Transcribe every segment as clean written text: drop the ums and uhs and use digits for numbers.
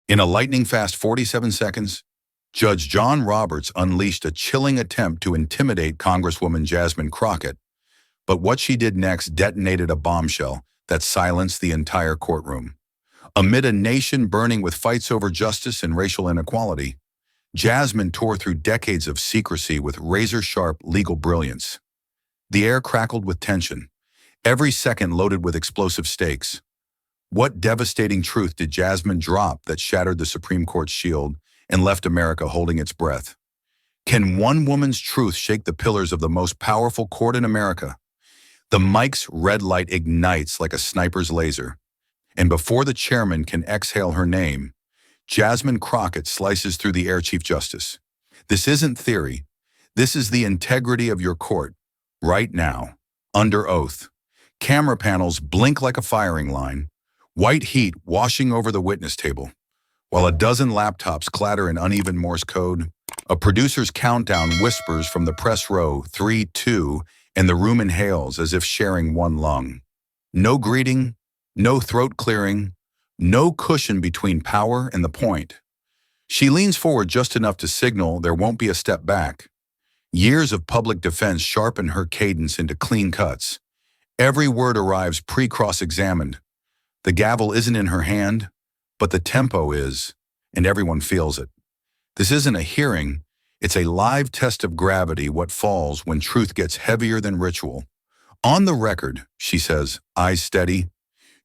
In a lightning-fast 47 seconds, Judge John Roberts unleashed a chilling attempt to intimidate Congresswoman Jasmine Crockett, but what she did next detonated a bombshell that silenced the entire courtroom. Amid a nation burning with fights over justice and racial inequality, Jasmine tore through decades of secrecy with razor-sharp legal brilliance. The air crackled with tension, every second loaded with explosive stakes. What devastating truth did Jasmine drop that shattered the Supreme Court's shield and left America holding its breath? Can one woman's truth shake the pillars of the most powerful court in America? The mic's red light ignites like a sniper's laser, and before the chairman can exhale her name, Jasmine Crockett slices through the air. Chief Justice, this isn't theory. This is the integrity of your court, right now, under oath. Camera panels blink like a firing line, white heat washing over the witness table. While a dozen laptops clatter in uneven Morse code, a producer's countdown whispers from the press row, 3, 2, and the room inhales as if sharing one lung. No greeting, no throat clearing, no cushion between power and the point. She leans forward just enough to signal there won't be a step back. Years of public defense sharpen her cadence into clean cuts. Every word arrives pre-cross-examined. The gavel isn't in her hand, but the tempo is, and everyone feels it. This isn't a hearing, it's a live test of gravity, what falls when truth gets heavier than ritual. On the record, she says, eyes steady,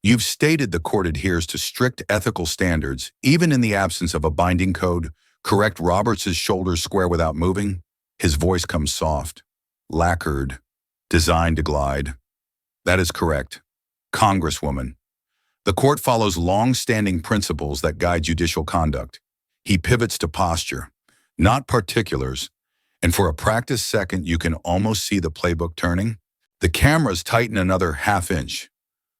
you've stated the court adheres to strict ethical standards, even in the absence of a binding code. Correct? Roberts' shoulders square without moving. His voice comes soft, lacquered, designed to glide. That is correct, Congresswoman. The court follows long-standing principles that guide judicial conduct. He pivots to posture, not particulars, and for a practiced second you can almost see the playbook turning. The cameras tighten another half-inch.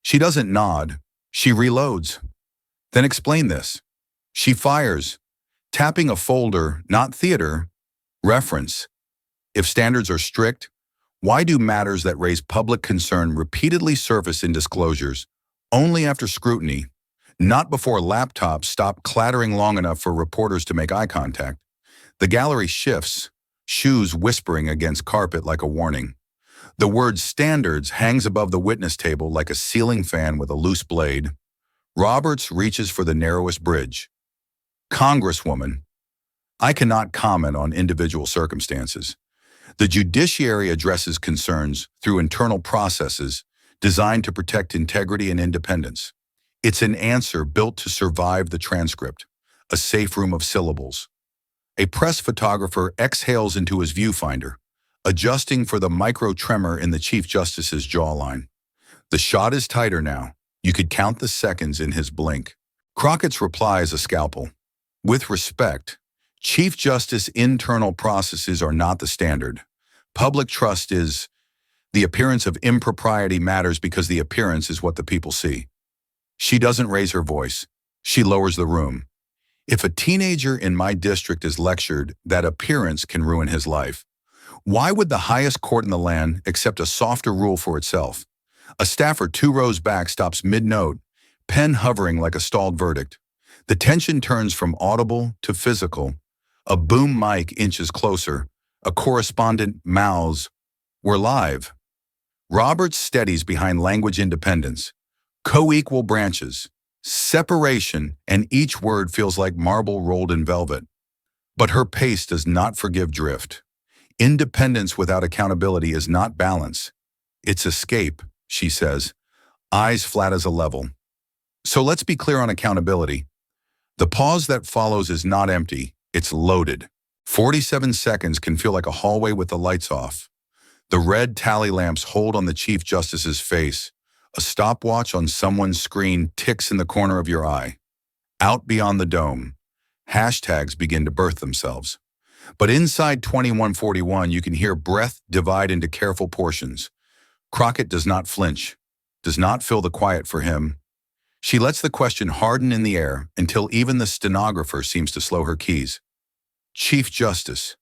She doesn't nod, she reloads. Then explain this. She fires, tapping a folder, not theater, reference. If standards are strict, why do matters that raise public concern repeatedly surface in disclosures only after scrutiny, not before laptops stop clattering long enough for reporters to make eye contact? The gallery shifts, shoes whispering against carpet like a warning. The word standards hangs above the witness table like a ceiling fan with a loose blade. Roberts reaches for the narrowest bridge. Congresswoman, I cannot comment on individual circumstances. The judiciary addresses concerns through internal processes designed to protect integrity and independence. It's an answer built to survive the transcript, a safe room of syllables. A press photographer exhales into his viewfinder, adjusting for the micro-tremor in the Chief Justice's jawline. The shot is tighter now. You could count the seconds in his blink. Crockett's reply is a scalpel. With respect, Chief Justice internal processes are not the standard. Public trust is. The appearance of impropriety matters because the appearance is what the people see. She doesn't raise her voice. She lowers the room. If a teenager in my district is lectured, that appearance can ruin his life. Why would the highest court in the land accept a softer rule for itself? A staffer 2 rows back stops mid-note, pen hovering like a stalled verdict. The tension turns from audible to physical. A boom mic inches closer. A correspondent mouths, "We're live." Roberts steadies behind language independence. Co-equal branches, separation, and each word feels like marble rolled in velvet. But her pace does not forgive drift. Independence without accountability is not balance. It's escape, she says, eyes flat as a level. So let's be clear on accountability. The pause that follows is not empty, it's loaded. 47 seconds can feel like a hallway with the lights off. The red tally lamps hold on the Chief Justice's face. A stopwatch on someone's screen ticks in the corner of your eye. Out beyond the dome, hashtags begin to birth themselves. But inside 2141, you can hear breath divide into careful portions. Crockett does not flinch, does not fill the quiet for him. She lets the question harden in the air until even the stenographer seems to slow her keys. Chief Justice,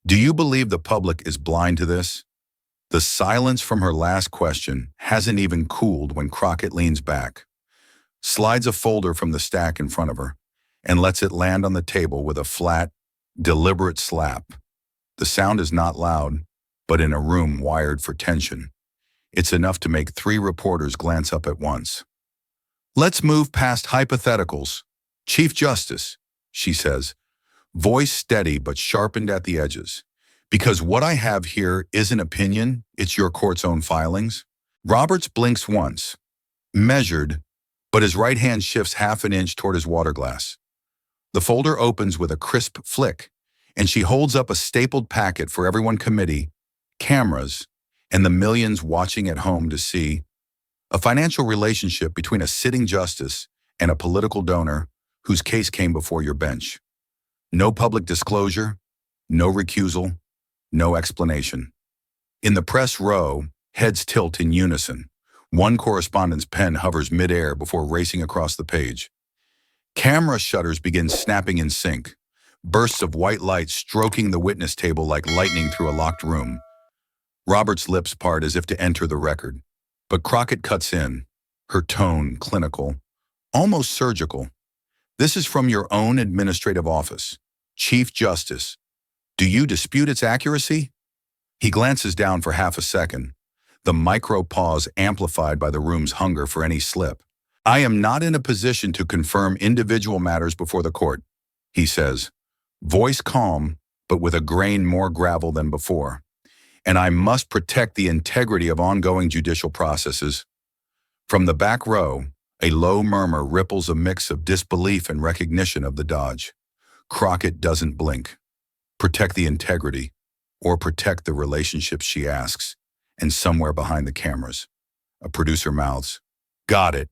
do you believe the public is blind to this? The silence from her last question hasn't even cooled when Crockett leans back, slides a folder from the stack in front of her, and lets it land on the table with a flat, deliberate slap. The sound is not loud, but in a room wired for tension, it's enough to make 3 reporters glance up at once. "Let's move past hypotheticals. Chief Justice," she says, voice steady but sharpened at the edges. "Because what I have here isn't opinion, it's your court's own filings." Roberts blinks once, measured, but his right hand shifts half an inch toward his water glass. The folder opens with a crisp flick, and she holds up a stapled packet for everyone committee, cameras, and the millions watching at home to see. A financial relationship between a sitting justice and a political donor whose case came before your bench. No public disclosure, no recusal, no explanation. In the press row, heads tilt in unison. One correspondent's pen hovers midair before racing across the page. Camera shutters begin snapping in sync, bursts of white light stroking the witness table like lightning through a locked room. Robert's lips part as if to enter the record, but Crockett cuts in, her tone clinical, almost surgical. "This is from your own administrative office. Chief Justice. Do you dispute its accuracy?" He glances down for half a second, the micro pause amplified by the room's hunger for any slip. "I am not in a position to confirm individual matters before the court," he says, voice calm, but with a grain more gravel than before. "And I must protect the integrity of ongoing judicial processes." From the back row, a low murmur ripples, a mix of disbelief and recognition of the dodge. Crockett doesn't blink. Protect the integrity, or protect the relationships, she asks, and somewhere behind the cameras, a producer mouths, "Got it."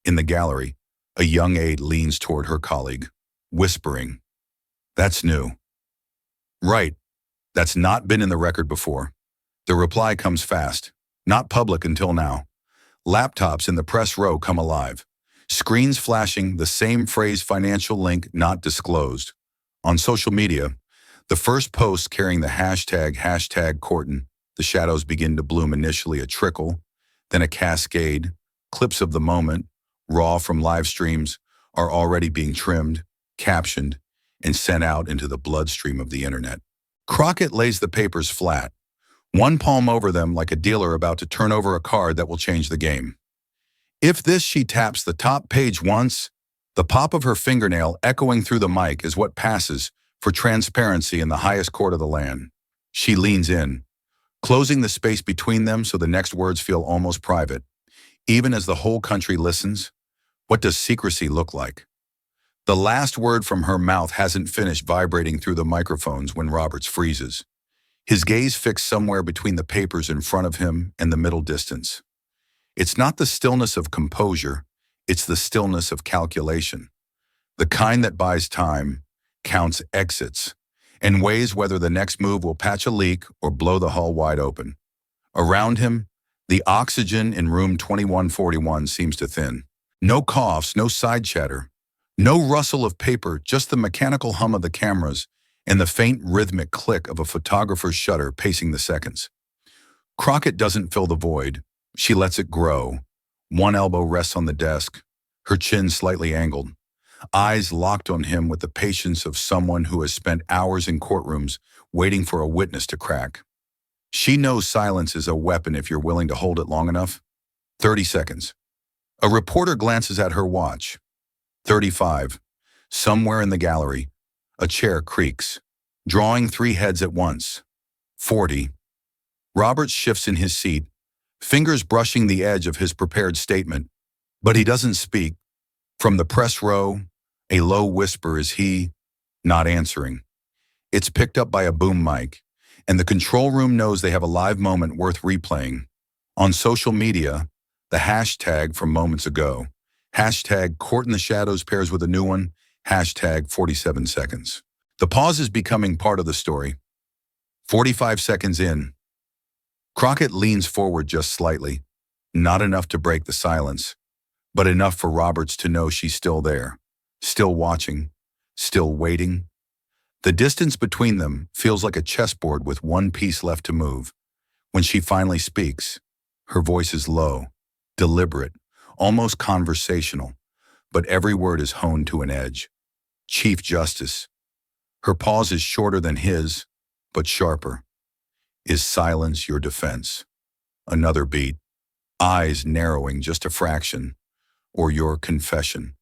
In the gallery, a young aide leans toward her colleague, whispering, "That's new." "Right. That's not been in the record before." The reply comes fast, "Not public until now." Laptops in the press row come alive, screens flashing the same phrase, financial link not disclosed. On social media, the first post carrying the hashtag Corton, the shadows begin to bloom, initially a trickle, then a cascade. Clips of the moment, raw from live streams, are already being trimmed, captioned, and sent out into the bloodstream of the internet. Crockett lays the papers flat, one palm over them like a dealer about to turn over a card that will change the game. "If this," she taps the top page once, the pop of her fingernail echoing through the mic is what passes for transparency in the highest court of the land. She leans in, closing the space between them so the next words feel almost private. Even as the whole country listens, what does secrecy look like? The last word from her mouth hasn't finished vibrating through the microphones when Roberts freezes, his gaze fixed somewhere between the papers in front of him and the middle distance. It's not the stillness of composure, it's the stillness of calculation. The kind that buys time, counts exits, and weighs whether the next move will patch a leak or blow the hull wide open. Around him, the oxygen in room 2141 seems to thin. No coughs, no side chatter, no rustle of paper, just the mechanical hum of the cameras and the faint rhythmic click of a photographer's shutter pacing the seconds. Crockett doesn't fill the void. She lets it grow. One elbow rests on the desk, her chin slightly angled, eyes locked on him with the patience of someone who has spent hours in courtrooms waiting for a witness to crack. She knows silence is a weapon if you're willing to hold it long enough. 30 seconds. A reporter glances at her watch. 35. Somewhere in the gallery, a chair creaks, drawing 3 heads at once. 40. Roberts shifts in his seat, fingers brushing the edge of his prepared statement, but he doesn't speak. From the press row, a low whisper is he, not answering. It's picked up by a boom mic, and the control room knows they have a live moment worth replaying. On social media, the hashtag from moments ago, hashtag Court in the Shadows pairs with a new one, hashtag 47 seconds. The pause is becoming part of the story. 45 seconds in. Crockett leans forward just slightly, not enough to break the silence, but enough for Roberts to know she's still there, still watching, still waiting. The distance between them feels like a chessboard with one piece left to move. When she finally speaks, her voice is low, deliberate, almost conversational, but every word is honed to an edge. Chief Justice. Her pause is shorter than his, but sharper. Is silence your defense? Another beat. Eyes narrowing just a fraction. Or your confession.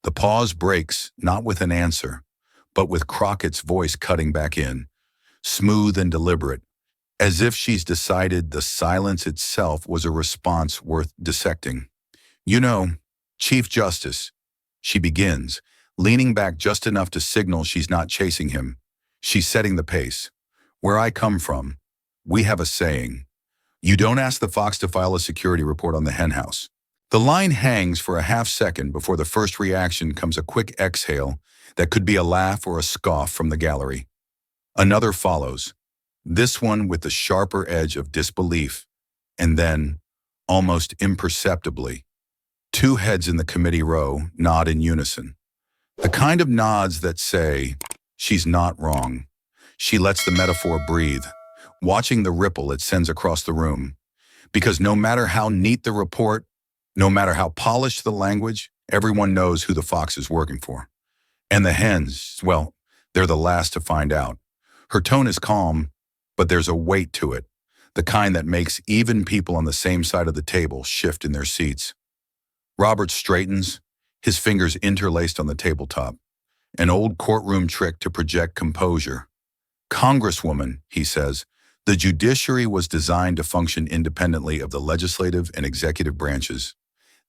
The pause breaks, not with an answer, but with Crockett's voice cutting back in, smooth and deliberate, as if she's decided the silence itself was a response worth dissecting. You know, Chief Justice, she begins, leaning back just enough to signal she's not chasing him. She's setting the pace. Where I come from, we have a saying. You don't ask the fox to file a security report on the henhouse. The line hangs for a half second before the first reaction comes, a quick exhale that could be a laugh or a scoff from the gallery. Another follows, this one with the sharper edge of disbelief, and then, almost imperceptibly, two heads in the committee row nod in unison. The kind of nods that say, she's not wrong. She lets the metaphor breathe, watching the ripple it sends across the room. Because no matter how neat the report, no matter how polished the language, everyone knows who the fox is working for. And the hens, well, they're the last to find out. Her tone is calm, but there's a weight to it, the kind that makes even people on the same side of the table shift in their seats. Robert straightens, his fingers interlaced on the tabletop, an old courtroom trick to project composure. Congresswoman, he says, the judiciary was designed to function independently of the legislative and executive branches.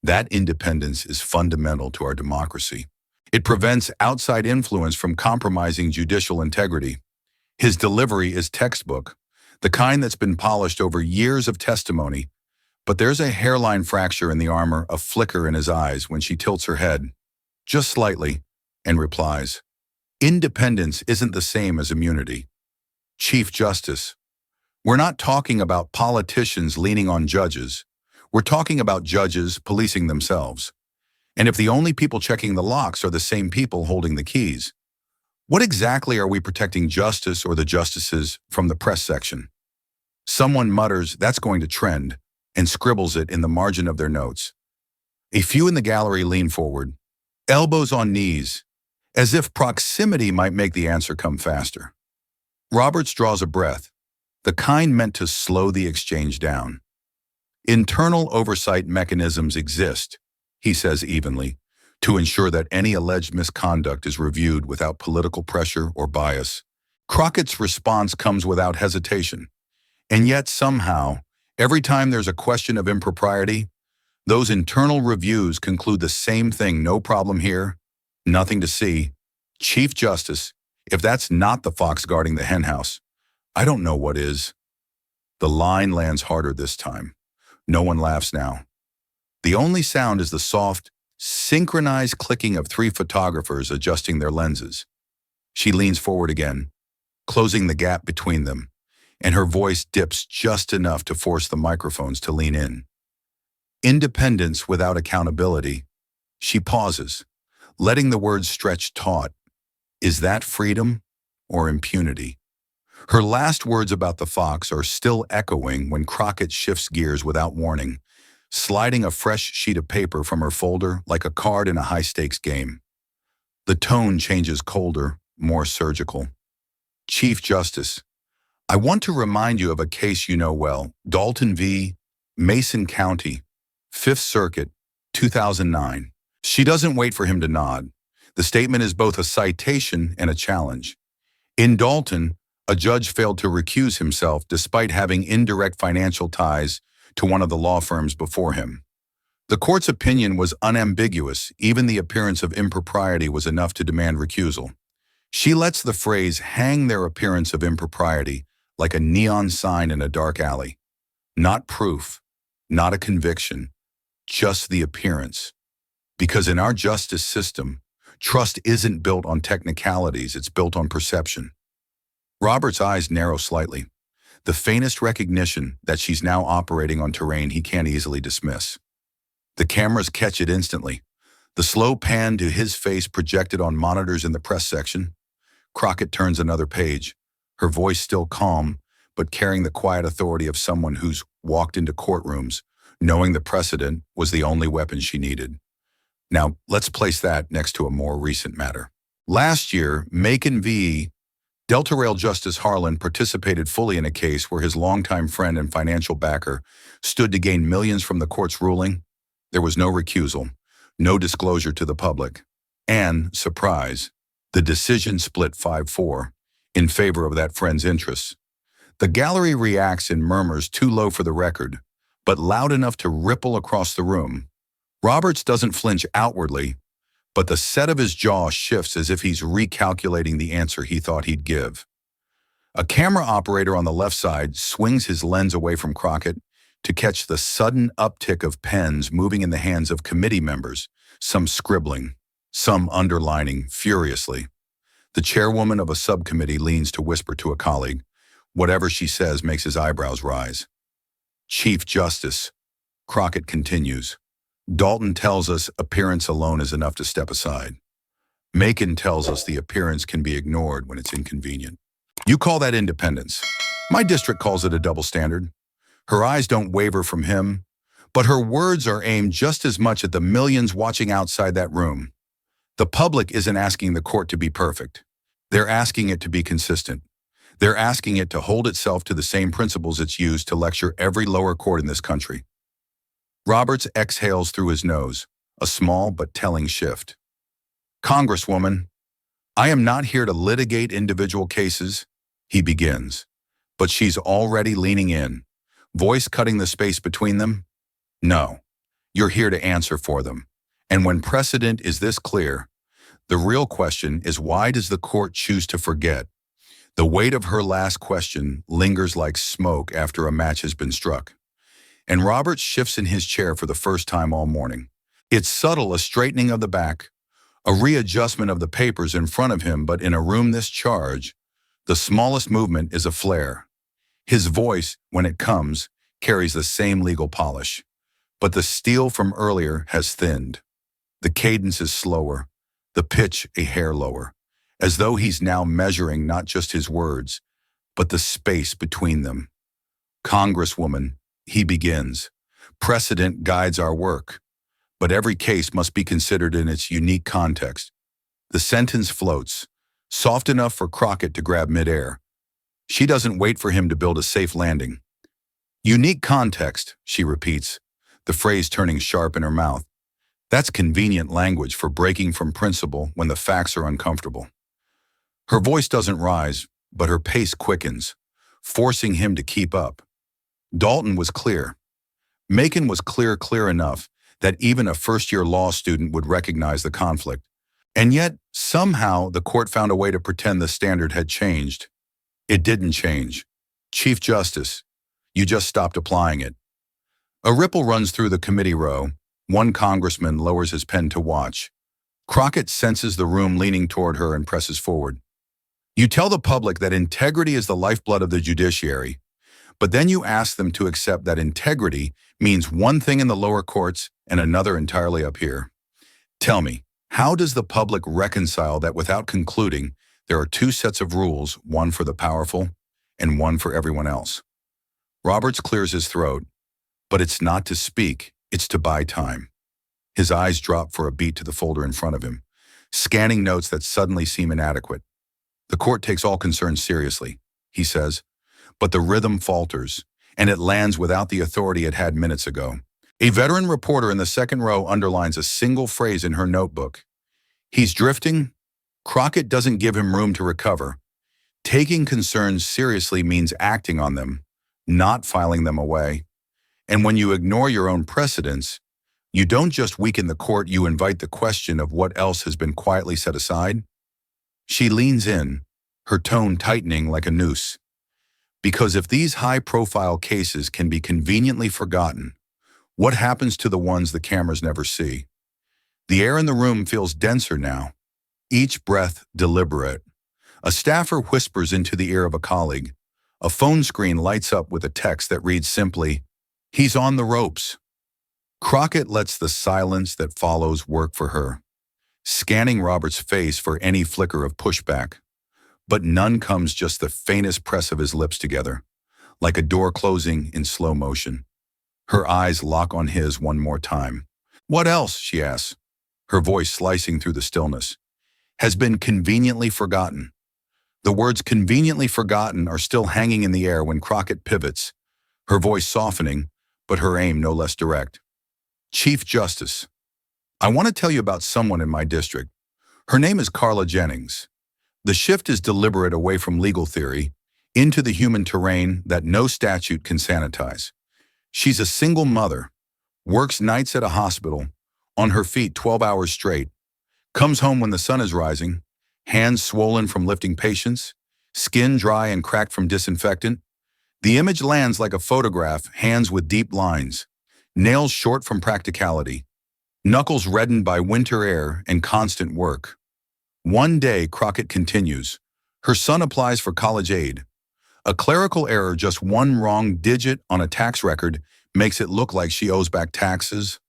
That independence is fundamental to our democracy. It prevents outside influence from compromising judicial integrity. His delivery is textbook, the kind that's been polished over years of testimony, but there's a hairline fracture in the armor, a flicker in his eyes when she tilts her head, just slightly, and replies, independence isn't the same as immunity. Chief Justice, we're not talking about politicians leaning on judges. We're talking about judges policing themselves. And if the only people checking the locks are the same people holding the keys, what exactly are we protecting justice or the justices from the press section? Someone mutters, that's going to trend, and scribbles it in the margin of their notes. A few in the gallery lean forward, elbows on knees, as if proximity might make the answer come faster. Roberts draws a breath, the kind meant to slow the exchange down. Internal oversight mechanisms exist, he says evenly, to ensure that any alleged misconduct is reviewed without political pressure or bias. Crockett's response comes without hesitation. And yet somehow, every time there's a question of impropriety, those internal reviews conclude the same thing: no problem here, nothing to see. Chief Justice, if that's not the fox guarding the henhouse, I don't know what is. The line lands harder this time. No one laughs now. The only sound is the soft, synchronized clicking of three photographers adjusting their lenses. She leans forward again, closing the gap between them, and her voice dips just enough to force the microphones to lean in. Independence without accountability. She pauses, letting the words stretch taut. Is that freedom or impunity? Her last words about the fox are still echoing when Crockett shifts gears without warning, sliding a fresh sheet of paper from her folder like a card in a high-stakes game. The tone changes colder, more surgical. Chief Justice, I want to remind you of a case you know well, Dalton v. Mason County, 5th Circuit, 2009. She doesn't wait for him to nod. The statement is both a citation and a challenge. In Dalton, a judge failed to recuse himself despite having indirect financial ties to one of the law firms before him. The court's opinion was unambiguous. Even the appearance of impropriety was enough to demand recusal. She lets the phrase hang their appearance of impropriety like a neon sign in a dark alley. Not proof, not a conviction, just the appearance. Because in our justice system, trust isn't built on technicalities, it's built on perception. Robert's eyes narrow slightly, the faintest recognition that she's now operating on terrain he can't easily dismiss. The cameras catch it instantly. The slow pan to his face projected on monitors in the press section. Crockett turns another page, her voice still calm, but carrying the quiet authority of someone who's walked into courtrooms, knowing the precedent was the only weapon she needed. Now, let's place that next to a more recent matter. Last year, Macon v. Delta Rail Justice Harlan participated fully in a case where his longtime friend and financial backer stood to gain millions from the court's ruling. There was no recusal, no disclosure to the public. And, surprise, the decision split 5-4 in favor of that friend's interests. The gallery reacts in murmurs too low for the record, but loud enough to ripple across the room. Roberts doesn't flinch outwardly, but the set of his jaw shifts as if he's recalculating the answer he thought he'd give. A camera operator on the left side swings his lens away from Crockett to catch the sudden uptick of pens moving in the hands of committee members, some scribbling, some underlining furiously. The chairwoman of a subcommittee leans to whisper to a colleague. Whatever she says makes his eyebrows rise. Chief Justice, Crockett continues. Dalton tells us appearance alone is enough to step aside. Macon tells us the appearance can be ignored when it's inconvenient. You call that independence. My district calls it a double standard. Her eyes don't waver from him, but her words are aimed just as much at the millions watching outside that room. The public isn't asking the court to be perfect. They're asking it to be consistent. They're asking it to hold itself to the same principles it's used to lecture every lower court in this country. Roberts exhales through his nose, a small but telling shift. Congresswoman, I am not here to litigate individual cases, he begins, but she's already leaning in, voice cutting the space between them. No, you're here to answer for them. And when precedent is this clear, the real question is why does the court choose to forget? The weight of her last question lingers like smoke after a match has been struck. And Roberts shifts in his chair for the first time all morning. It's subtle, a straightening of the back, a readjustment of the papers in front of him, but in a room this charged, the smallest movement is a flare. His voice, when it comes, carries the same legal polish, but the steel from earlier has thinned. The cadence is slower, the pitch a hair lower, as though he's now measuring not just his words, but the space between them. Congresswoman, he begins. Precedent guides our work, but every case must be considered in its unique context. The sentence floats, soft enough for Crockett to grab midair. She doesn't wait for him to build a safe landing. Unique context, she repeats, the phrase turning sharp in her mouth. That's convenient language for breaking from principle when the facts are uncomfortable. Her voice doesn't rise, but her pace quickens, forcing him to keep up. Dalton was clear. Macon was clear enough that even a first-year law student would recognize the conflict. And yet, somehow, the court found a way to pretend the standard had changed. It didn't change. Chief Justice, you just stopped applying it. A ripple runs through the committee row. One congressman lowers his pen to watch. Crockett senses the room leaning toward her and presses forward. You tell the public that integrity is the lifeblood of the judiciary, but then you ask them to accept that integrity means one thing in the lower courts and another entirely up here. Tell me, how does the public reconcile that without concluding there are two sets of rules, one for the powerful and one for everyone else? Roberts clears his throat, but it's not to speak, it's to buy time. His eyes drop for a beat to the folder in front of him, scanning notes that suddenly seem inadequate. The court takes all concerns seriously, he says, but the rhythm falters, and it lands without the authority it had minutes ago. A veteran reporter in the second row underlines a single phrase in her notebook. He's drifting. Crockett doesn't give him room to recover. Taking concerns seriously means acting on them, not filing them away. And when you ignore your own precedents, you don't just weaken the court, you invite the question of what else has been quietly set aside. She leans in, her tone tightening like a noose. Because if these high-profile cases can be conveniently forgotten, what happens to the ones the cameras never see? The air in the room feels denser now, each breath deliberate. A staffer whispers into the ear of a colleague. A phone screen lights up with a text that reads simply, "He's on the ropes." Crockett lets the silence that follows work for her, scanning Robert's face for any flicker of pushback. But none comes, just the faintest press of his lips together, like a door closing in slow motion. Her eyes lock on his one more time. "What else?" she asks, her voice slicing through the stillness. has been conveniently forgotten. The words conveniently forgotten are still hanging in the air when Crockett pivots, her voice softening, but her aim no less direct. Chief Justice, I want to tell you about someone in my district. Her name is Carla Jennings. The shift is deliberate away from legal theory into the human terrain that no statute can sanitize. She's a single mother, works nights at a hospital, on her feet 12 hours straight, comes home when the sun is rising, hands swollen from lifting patients, skin dry and cracked from disinfectant. The image lands like a photograph, hands with deep lines, nails short from practicality, knuckles reddened by winter air and constant work. One day, Crockett continues. Her son applies for college aid. A clerical error, just one wrong digit on a tax record, makes it look like she owes back taxes.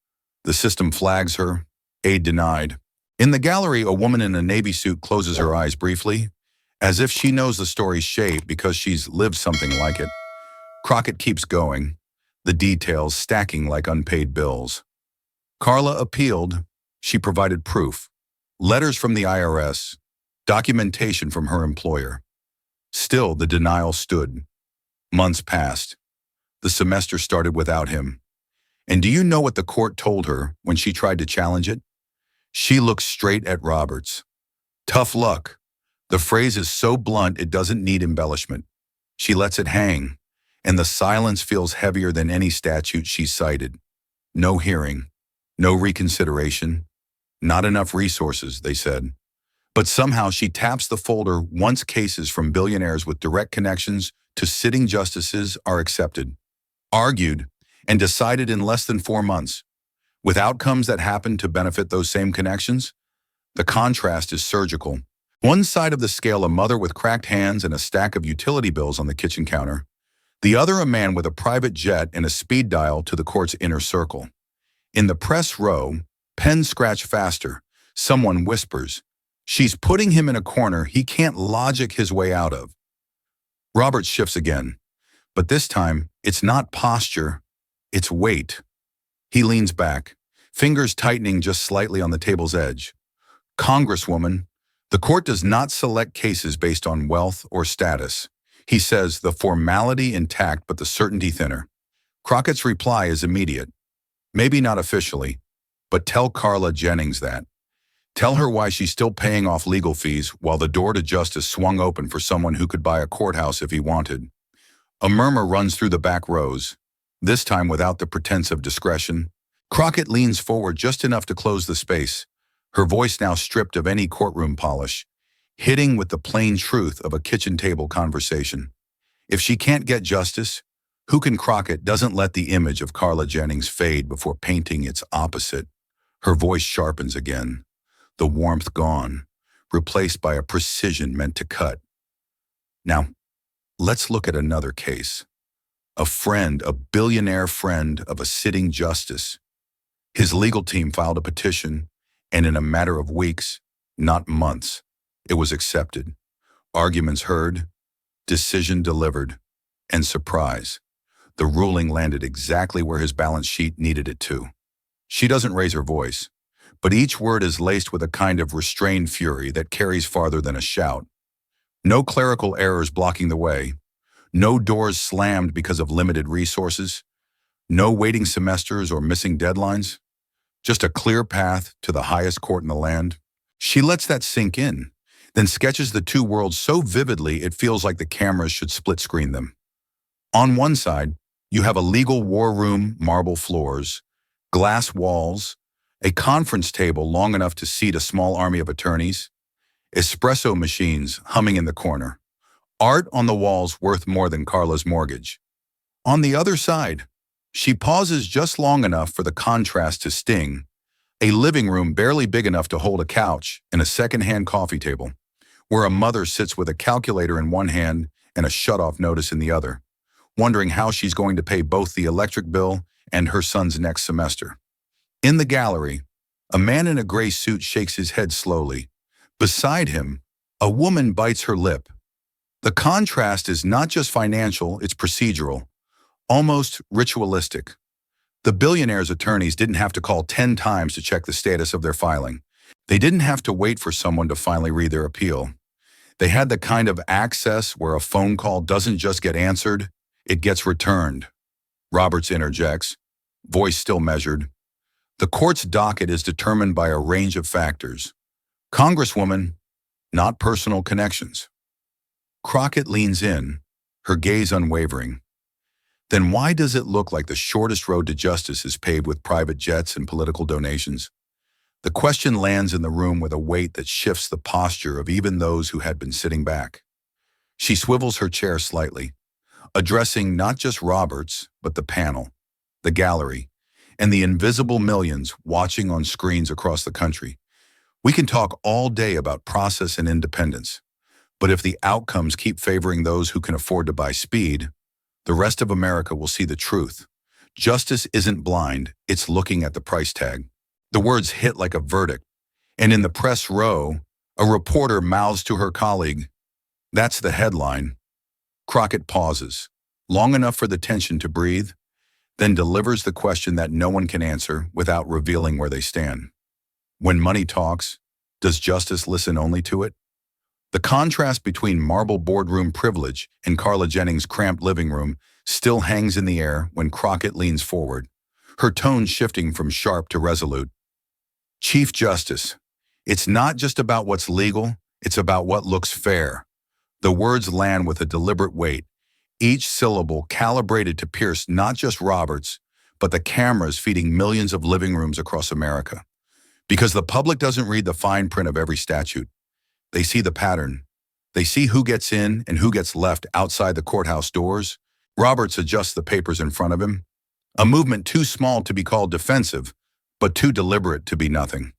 The system flags her. Aid denied. In the gallery, a woman in a navy suit closes her eyes briefly, as if she knows the story's shape because she's lived something like it. Crockett keeps going, the details stacking like unpaid bills. Carla appealed. She provided proof. Letters from the IRS, documentation from her employer. Still, the denial stood. Months passed. The semester started without him. And do you know what the court told her when she tried to challenge it? She looked straight at Roberts. Tough luck. The phrase is so blunt it doesn't need embellishment. She lets it hang, and the silence feels heavier than any statute she cited. No hearing, no reconsideration, not enough resources, they said. But somehow she taps the folder once cases from billionaires with direct connections to sitting justices are accepted, argued, and decided in less than 4 months, with outcomes that happen to benefit those same connections. The contrast is surgical. One side of the scale, a mother with cracked hands and a stack of utility bills on the kitchen counter. The other, a man with a private jet and a speed dial to the court's inner circle. In the press row, pens scratch faster. Someone whispers, she's putting him in a corner he can't logic his way out of. Roberts shifts again, but this time it's not posture, it's weight. He leans back, fingers tightening just slightly on the table's edge. Congresswoman, the court does not select cases based on wealth or status. He says, the formality intact but the certainty thinner. Crockett's reply is immediate. Maybe not officially, but tell Carla Jennings that. Tell her why she's still paying off legal fees while the door to justice swung open for someone who could buy a courthouse if he wanted. A murmur runs through the back rows, this time without the pretense of discretion. Crockett leans forward just enough to close the space, her voice now stripped of any courtroom polish, hitting with the plain truth of a kitchen table conversation. If she can't get justice, who can? Crockett doesn't let the image of Carla Jennings fade before painting its opposite. Her voice sharpens again, the warmth gone, replaced by a precision meant to cut. Now, let's look at another case. A friend, a billionaire friend of a sitting justice. His legal team filed a petition, and in a matter of weeks, not months, it was accepted. Arguments heard, decision delivered, and surprise. The ruling landed exactly where his balance sheet needed it to. She doesn't raise her voice, but each word is laced with a kind of restrained fury that carries farther than a shout. No clerical errors blocking the way, no doors slammed because of limited resources, no waiting semesters or missing deadlines, just a clear path to the highest court in the land. She lets that sink in, then sketches the two worlds so vividly it feels like the cameras should split screen them. On one side, you have a legal war room, marble floors, glass walls, a conference table long enough to seat a small army of attorneys, espresso machines humming in the corner, art on the walls worth more than Carla's mortgage. On the other side, she pauses just long enough for the contrast to sting, a living room barely big enough to hold a couch and a second-hand coffee table, where a mother sits with a calculator in one hand and a shut-off notice in the other, wondering how she's going to pay both the electric bill and her son's next semester. In the gallery, a man in a gray suit shakes his head slowly. Beside him, a woman bites her lip. The contrast is not just financial, it's procedural, almost ritualistic. The billionaire's attorneys didn't have to call 10 times to check the status of their filing. They didn't have to wait for someone to finally read their appeal. They had the kind of access where a phone call doesn't just get answered, it gets returned. Roberts interjects, voice still measured. The court's docket is determined by a range of factors. Congresswoman, not personal connections. Crockett leans in, her gaze unwavering. Then why does it look like the shortest road to justice is paved with private jets and political donations? The question lands in the room with a weight that shifts the posture of even those who had been sitting back. She swivels her chair slightly, addressing not just Roberts, but the panel, the gallery, and the invisible millions watching on screens across the country. We can talk all day about process and independence, but if the outcomes keep favoring those who can afford to buy speed, the rest of America will see the truth. Justice isn't blind, it's looking at the price tag. The words hit like a verdict, and in the press row, a reporter mouths to her colleague, "That's the headline." Crockett pauses, long enough for the tension to breathe, then delivers the question that no one can answer without revealing where they stand. When money talks, does justice listen only to it? The contrast between marble boardroom privilege and Carla Jennings' cramped living room still hangs in the air when Crockett leans forward, her tone shifting from sharp to resolute. Chief Justice, it's not just about what's legal, it's about what looks fair. The words land with a deliberate weight, each syllable calibrated to pierce not just Roberts, but the cameras feeding millions of living rooms across America. Because the public doesn't read the fine print of every statute. They see the pattern. They see who gets in and who gets left outside the courthouse doors. Roberts adjusts the papers in front of him, a movement too small to be called defensive, but too deliberate to be nothing.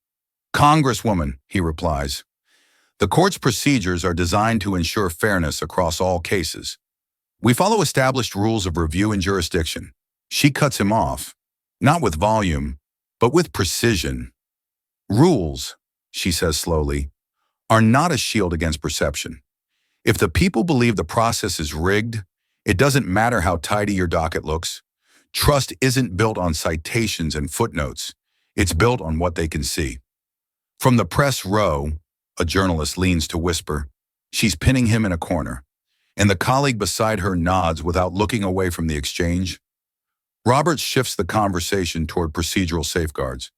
"Congresswoman," he replies, "the court's procedures are designed to ensure fairness across all cases. We follow established rules of review and jurisdiction." She cuts him off, not with volume, but with precision. "Rules," she says slowly, "are not a shield against perception. If the people believe the process is rigged, it doesn't matter how tidy your docket looks. Trust isn't built on citations and footnotes. It's built on what they can see." From the press row, a journalist leans to whisper. She's pinning him in a corner, and the colleague beside her nods without looking away from the exchange. Roberts shifts the conversation toward procedural safeguards,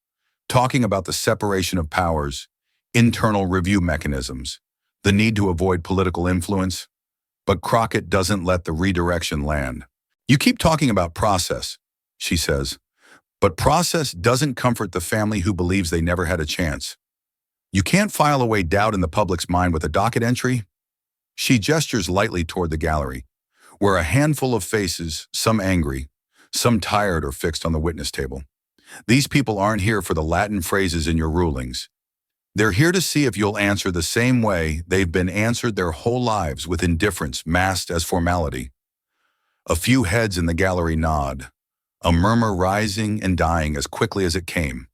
talking about the separation of powers, internal review mechanisms, the need to avoid political influence, but Crockett doesn't let the redirection land. "You keep talking about process," she says, "but process doesn't comfort the family who believes they never had a chance. You can't file away doubt in the public's mind with a docket entry." She gestures lightly toward the gallery, where a handful of faces, some angry, some tired, are fixed on the witness table. "These people aren't here for the Latin phrases in your rulings. They're here to see if you'll answer the same way they've been answered their whole lives, with indifference masked as formality." A few heads in the gallery nod, a murmur rising and dying as quickly as it came.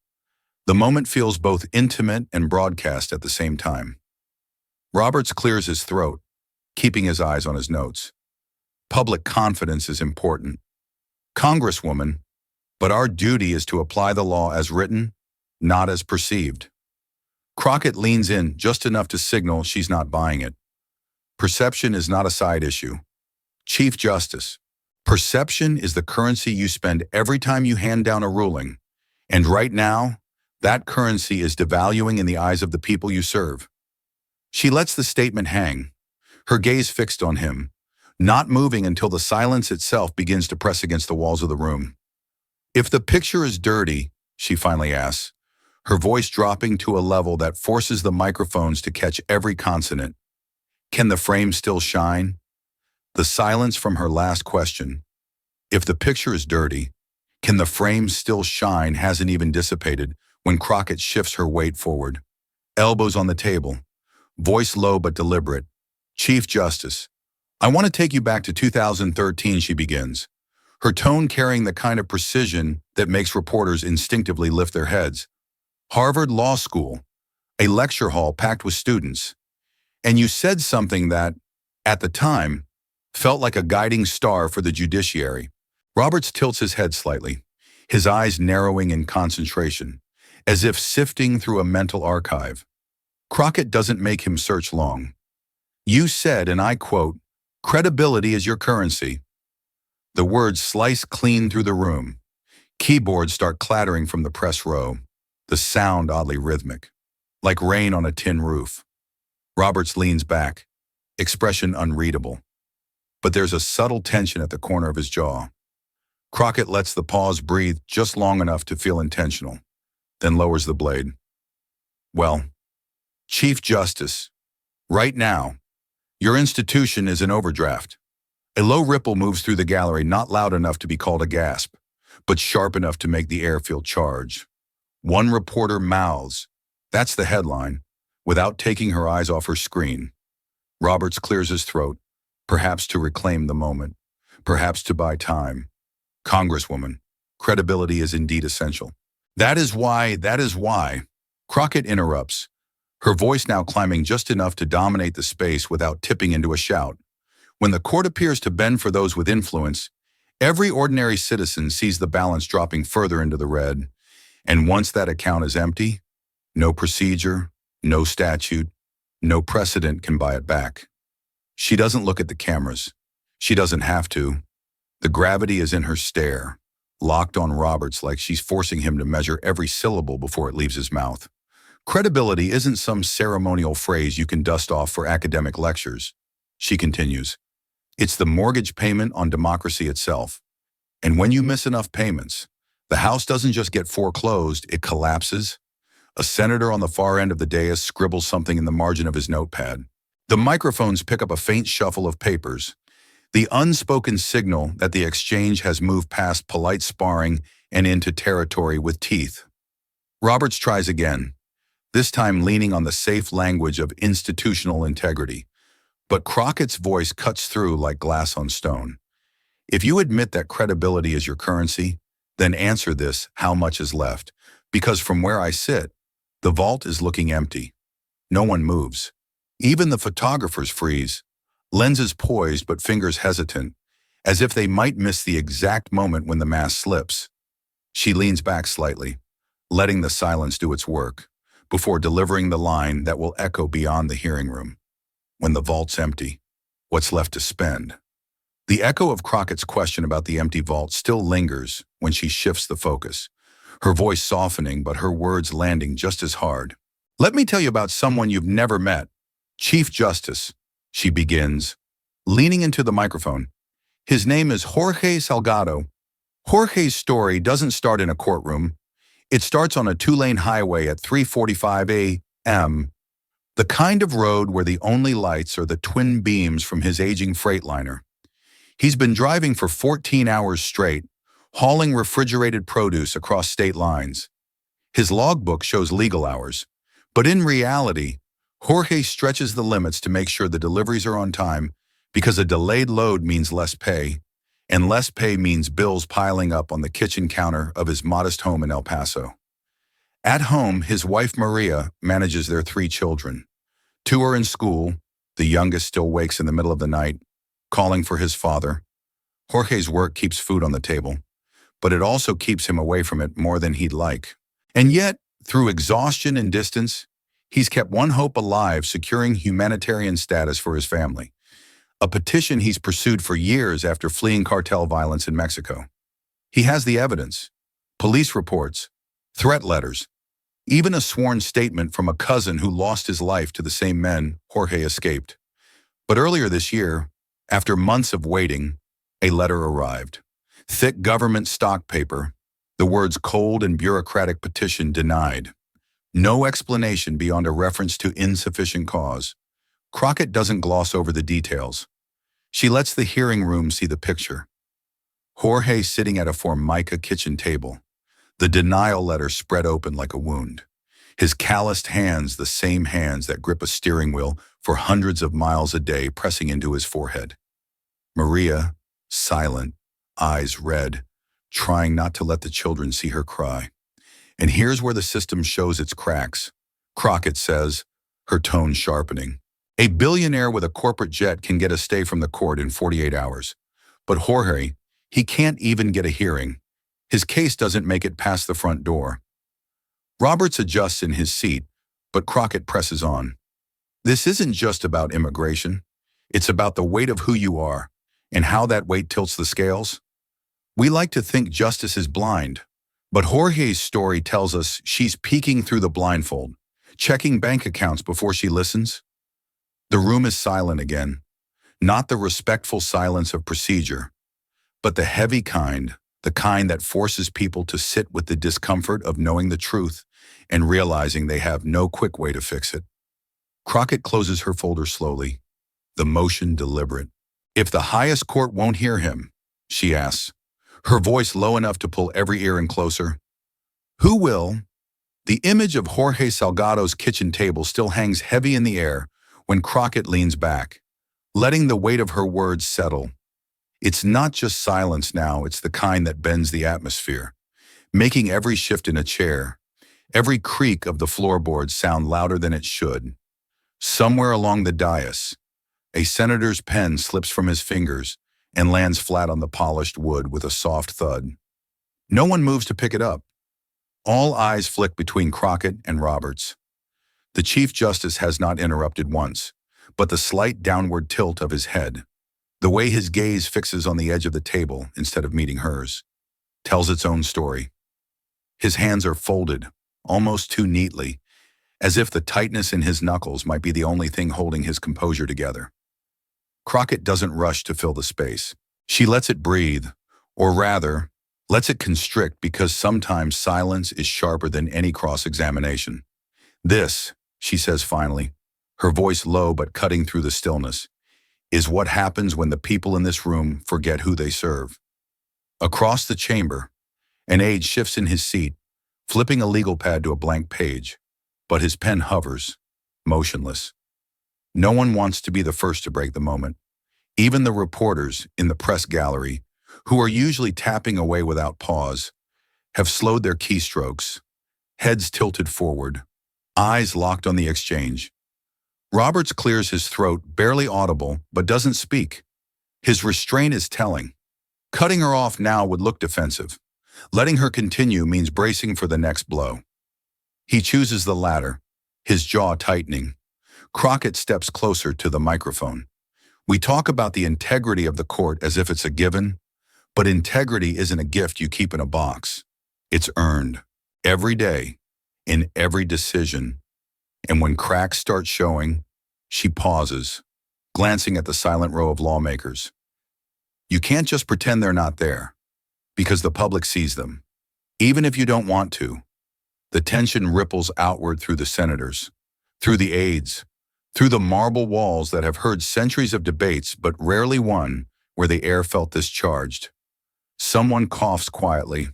The moment feels both intimate and broadcast at the same time. Roberts clears his throat, keeping his eyes on his notes. "Public confidence is important, Congresswoman, but our duty is to apply the law as written, not as perceived." Crockett leans in just enough to signal she's not buying it. "Perception is not a side issue. Chief Justice, perception is the currency you spend every time you hand down a ruling, and right now, that currency is devaluing in the eyes of the people you serve." She lets the statement hang, her gaze fixed on him, not moving until the silence itself begins to press against the walls of the room. "If the picture is dirty," she finally asks, her voice dropping to a level that forces the microphones to catch every consonant, "can the frame still shine?" The silence from her last question, "If the picture is dirty, can the frame still shine?" hasn't even dissipated when Crockett shifts her weight forward, elbows on the table, voice low but deliberate. "Chief Justice, I want to take you back to 2013, she begins, her tone carrying the kind of precision that makes reporters instinctively lift their heads. "Harvard Law School, a lecture hall packed with students. And you said something that, at the time, felt like a guiding star for the judiciary." Roberts tilts his head slightly, his eyes narrowing in concentration. as if sifting through a mental archive. Crockett doesn't make him search long. You said, and I quote, "Credibility is your currency." The words slice clean through the room. Keyboards start clattering from the press row, the sound oddly rhythmic, like rain on a tin roof. Roberts leans back, expression unreadable. But there's a subtle tension at the corner of his jaw. Crockett lets the pause breathe just long enough to feel intentional, then lowers the blade. Well, Chief Justice, right now, your institution is in overdraft. A low ripple moves through the gallery, not loud enough to be called a gasp, but sharp enough to make the air feel charged. One reporter mouths, "That's the headline," without taking her eyes off her screen. Roberts clears his throat, perhaps to reclaim the moment, perhaps to buy time. "Congresswoman, credibility is indeed essential." That is why, Crockett interrupts, her voice now climbing just enough to dominate the space without tipping into a shout. When the court appears to bend for those with influence, every ordinary citizen sees the balance dropping further into the red. And once that account is empty, no procedure, no statute, no precedent can buy it back. She doesn't look at the cameras. She doesn't have to. The gravity is in her stare, locked on Roberts like she's forcing him to measure every syllable before it leaves his mouth. Credibility isn't some ceremonial phrase you can dust off for academic lectures. She continues. It's the mortgage payment on democracy itself. And when you miss enough payments, the House doesn't just get foreclosed, it collapses. A senator on the far end of the dais scribbles something in the margin of his notepad. The microphones pick up a faint shuffle of papers, the unspoken signal that the exchange has moved past polite sparring and into territory with teeth. Roberts tries again, this time leaning on the safe language of institutional integrity. But Crockett's voice cuts through like glass on stone. If you admit that credibility is your currency, then answer this: how much is left? Because from where I sit, the vault is looking empty. No one moves. Even the photographers freeze, lenses poised but fingers hesitant, as if they might miss the exact moment when the mask slips. She leans back slightly, letting the silence do its work, before delivering the line that will echo beyond the hearing room. When the vault's empty, what's left to spend? The echo of Crockett's question about the empty vault still lingers when she shifts the focus, her voice softening but her words landing just as hard. Let me tell you about someone you've never met. Chief Justice, she begins, leaning into the microphone. His name is Jorge Salgado. Jorge's story doesn't start in a courtroom. It starts on a two-lane highway at 3:45 a.m., the kind of road where the only lights are the twin beams from his aging Freightliner. He's been driving for 14 hours straight, hauling refrigerated produce across state lines. His logbook shows legal hours, but in reality, Jorge stretches the limits to make sure the deliveries are on time, because a delayed load means less pay, and less pay means bills piling up on the kitchen counter of his modest home in El Paso. At home, his wife Maria manages their 3 children. 2 are in school. The youngest still wakes in the middle of the night, calling for his father. Jorge's work keeps food on the table, but it also keeps him away from it more than he'd like. And yet, through exhaustion and distance, he's kept one hope alive: securing humanitarian status for his family, a petition he's pursued for years after fleeing cartel violence in Mexico. He has the evidence: police reports, threat letters, even a sworn statement from a cousin who lost his life to the same men Jorge escaped. But earlier this year, after months of waiting, a letter arrived. Thick government stock paper, the words "cold and bureaucratic petition denied." No explanation beyond a reference to insufficient cause. Crockett doesn't gloss over the details. She lets the hearing room see the picture. Jorge sitting at a Formica kitchen table, the denial letter spread open like a wound. His calloused hands, the same hands that grip a steering wheel for hundreds of miles a day, pressing into his forehead. Maria, silent, eyes red, trying not to let the children see her cry. And here's where the system shows its cracks. Crockett says, her tone sharpening. A billionaire with a corporate jet can get a stay from the court in 48 hours. But Jorge, he can't even get a hearing. His case doesn't make it past the front door. Roberts adjusts in his seat, but Crockett presses on. This isn't just about immigration. It's about the weight of who you are and how that weight tilts the scales. We like to think justice is blind, but Jorge's story tells us she's peeking through the blindfold, checking bank accounts before she listens. The room is silent again, not the respectful silence of procedure, but the heavy kind, the kind that forces people to sit with the discomfort of knowing the truth and realizing they have no quick way to fix it. Crockett closes her folder slowly, the motion deliberate. If the highest court won't hear him, she asks, her voice low enough to pull every ear in closer, who will? The image of Jorge Salgado's kitchen table still hangs heavy in the air when Crockett leans back, letting the weight of her words settle. It's not just silence now, it's the kind that bends the atmosphere, making every shift in a chair, every creak of the floorboards sound louder than it should. Somewhere along the dais, a senator's pen slips from his fingers and lands flat on the polished wood with a soft thud. No one moves to pick it up. All eyes flick between Crockett and Roberts. The Chief Justice has not interrupted once, but the slight downward tilt of his head, the way his gaze fixes on the edge of the table instead of meeting hers, tells its own story. His hands are folded, almost too neatly, as if the tightness in his knuckles might be the only thing holding his composure together. Crockett doesn't rush to fill the space. She lets it breathe, or rather, lets it constrict because sometimes silence is sharper than any cross-examination. This, she says finally, her voice low but cutting through the stillness, is what happens when the people in this room forget who they serve. Across the chamber, an aide shifts in his seat, flipping a legal pad to a blank page, but his pen hovers, motionless. No one wants to be the first to break the moment. Even the reporters in the press gallery, who are usually tapping away without pause, have slowed their keystrokes, heads tilted forward, eyes locked on the exchange. Roberts clears his throat, barely audible, but doesn't speak. His restraint is telling. Cutting her off now would look defensive. Letting her continue means bracing for the next blow. He chooses the latter, his jaw tightening. Crockett steps closer to the microphone. We talk about the integrity of the court as if it's a given, but integrity isn't a gift you keep in a box. It's earned, every day, in every decision. And when cracks start showing, she pauses, glancing at the silent row of lawmakers. You can't just pretend they're not there, because the public sees them, even if you don't want to. The tension ripples outward through the senators, through the aides, through the marble walls that have heard centuries of debates but rarely one where the air felt this charged. Someone coughs quietly.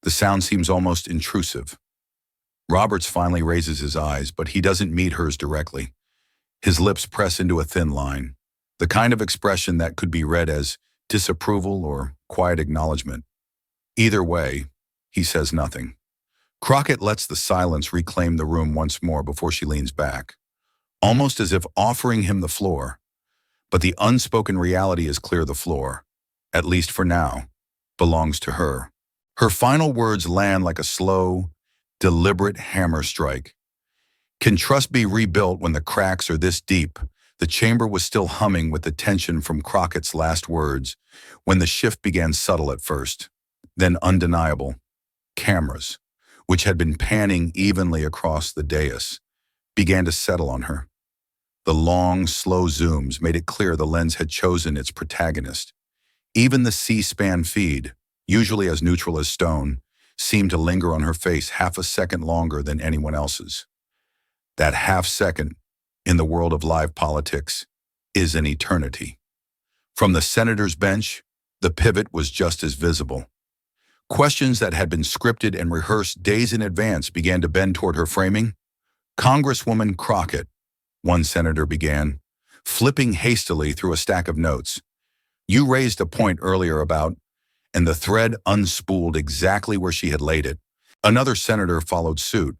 The sound seems almost intrusive. Roberts finally raises his eyes, but he doesn't meet hers directly. His lips press into a thin line, the kind of expression that could be read as disapproval or quiet acknowledgement. Either way, he says nothing. Crockett lets the silence reclaim the room once more before she leans back, almost as if offering him the floor. But the unspoken reality is clear: the floor, at least for now, belongs to her. Her final words land like a slow, deliberate hammer strike. Can trust be rebuilt when the cracks are this deep? The chamber was still humming with the tension from Crockett's last words when the shift began, subtle at first, then undeniable. Cameras, which had been panning evenly across the dais, began to settle on her. The long, slow zooms made it clear the lens had chosen its protagonist. Even the C-SPAN feed, usually as neutral as stone, seemed to linger on her face half a second longer than anyone else's. That half second, in the world of live politics, is an eternity. From the senator's bench, the pivot was just as visible. Questions that had been scripted and rehearsed days in advance began to bend toward her framing. Congresswoman Crockett, one senator began, flipping hastily through a stack of notes. You raised a point earlier about, and the thread unspooled exactly where she had laid it. Another senator followed suit,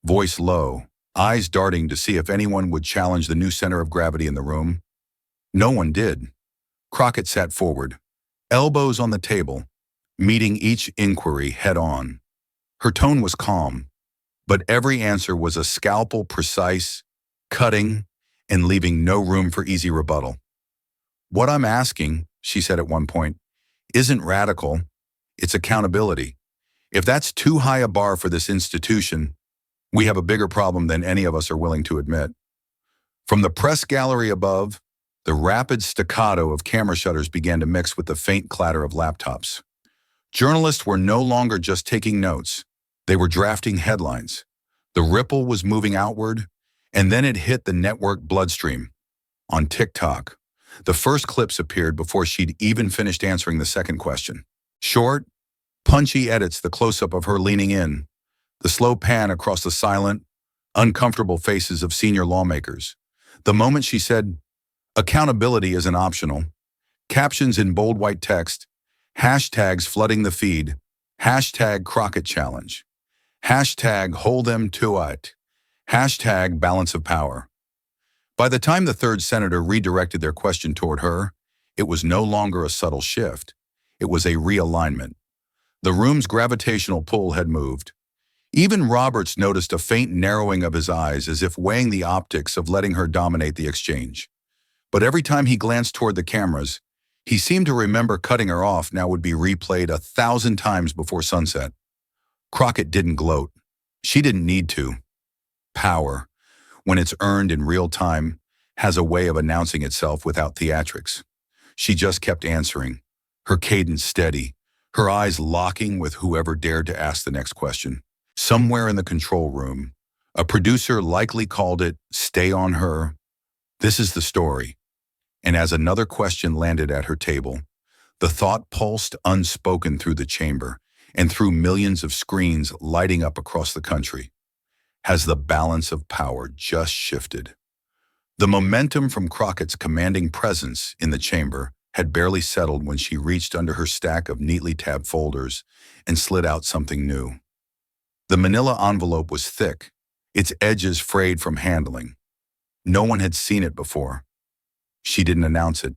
voice low, eyes darting to see if anyone would challenge the new center of gravity in the room. No one did. Crockett sat forward, elbows on the table, meeting each inquiry head on. Her tone was calm, But every answer was a scalpel precise, cutting, and leaving no room for easy rebuttal. "What I'm asking," she said at one point, "isn't radical, it's accountability. If that's too high a bar for this institution, we have a bigger problem than any of us are willing to admit." From the press gallery above, the rapid staccato of camera shutters began to mix with the faint clatter of laptops. Journalists were no longer just taking notes. They were drafting headlines. The ripple was moving outward, and then it hit the network bloodstream. On TikTok, the first clips appeared before she'd even finished answering the second question. Short, punchy edits, the close-up of her leaning in, the slow pan across the silent, uncomfortable faces of senior lawmakers. The moment she said, "Accountability isn't optional," captions in bold white text, hashtags flooding the feed, hashtag Crockett Challenge, hashtag hold them to it, hashtag balance of power. By the time the third senator redirected their question toward her, it was no longer a subtle shift. It was a realignment. The room's gravitational pull had moved. Even Roberts noticed a faint narrowing of his eyes, as if weighing the optics of letting her dominate the exchange. But every time he glanced toward the cameras, he seemed to remember cutting her off now would be replayed 1,000 times before sunset. Crockett didn't gloat. She didn't need to. Power, when it's earned in real time, has a way of announcing itself without theatrics. She just kept answering, her cadence steady, her eyes locking with whoever dared to ask the next question. Somewhere in the control room, a producer likely called it "Stay on her." This is the story. And as another question landed at her table, the thought pulsed unspoken through the chamber and through millions of screens lighting up across the country. Has the balance of power just shifted? The momentum from Crockett's commanding presence in the chamber had barely settled when she reached under her stack of neatly tabbed folders and slid out something new. The manila envelope was thick, its edges frayed from handling. No one had seen it before. She didn't announce it.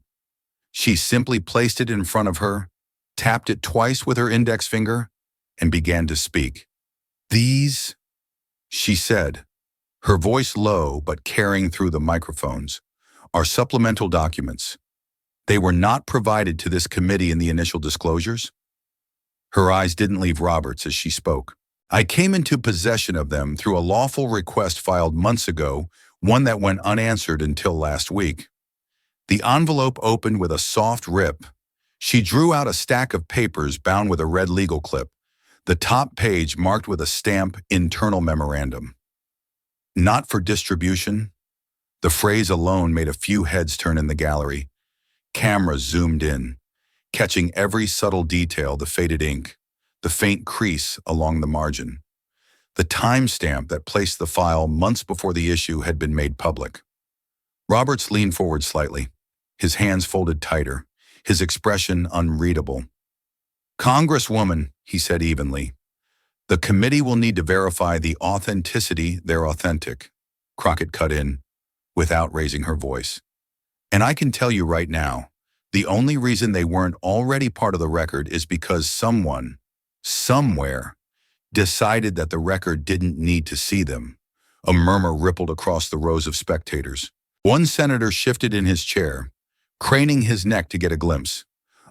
She simply placed it in front of her, tapped it twice with her index finger, and began to speak. "These," she said, her voice low but carrying through the microphones, "are supplemental documents. They were not provided to this committee in the initial disclosures." Her eyes didn't leave Roberts as she spoke. "I came into possession of them through a lawful request filed months ago, one that went unanswered until last week." The envelope opened with a soft rip. She drew out a stack of papers bound with a red legal clip, the top page marked with a stamp "Internal Memorandum." "Not for distribution." The phrase alone made a few heads turn in the gallery. Cameras zoomed in, catching every subtle detail: the faded ink, the faint crease along the margin, the timestamp that placed the file months before the issue had been made public. Roberts leaned forward slightly, his hands folded tighter, his expression unreadable. "Congresswoman," he said evenly, "the committee will need to verify the authenticity." "They're authentic," Crockett cut in, without raising her voice. "And I can tell you right now, the only reason they weren't already part of the record is because someone, somewhere, decided that the record didn't need to see them." A murmur rippled across the rows of spectators. One senator shifted in his chair, craning his neck to get a glimpse.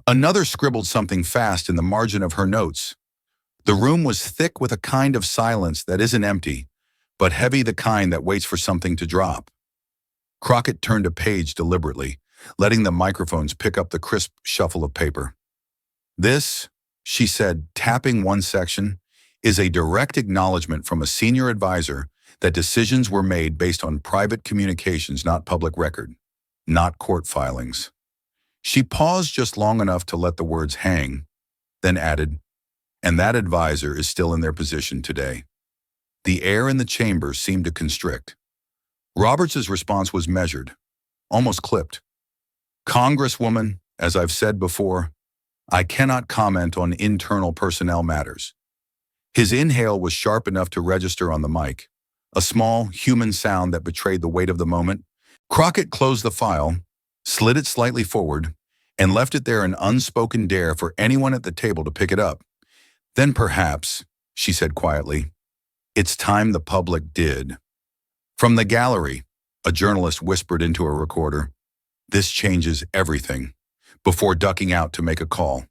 Another scribbled something fast in the margin of her notes. The room was thick with a kind of silence that isn't empty, but heavy, the kind that waits for something to drop. Crockett turned a page deliberately, letting the microphones pick up the crisp shuffle of paper. "This," she said, tapping one section, "is a direct acknowledgement from a senior advisor that decisions were made based on private communications, not public record, not court filings." She paused just long enough to let the words hang, then added, "And that advisor is still in their position today." The air in the chamber seemed to constrict. Roberts's response was measured, almost clipped. "Congresswoman, as I've said before, I cannot comment on internal personnel matters." His inhale was sharp enough to register on the mic, a small, human sound that betrayed the weight of the moment. Crockett closed the file, slid it slightly forward, and left it there, an unspoken dare for anyone at the table to pick it up. "Then perhaps," she said quietly, It's time the public did. From the gallery, a journalist whispered into a recorder, "This changes everything," before ducking out to make a call.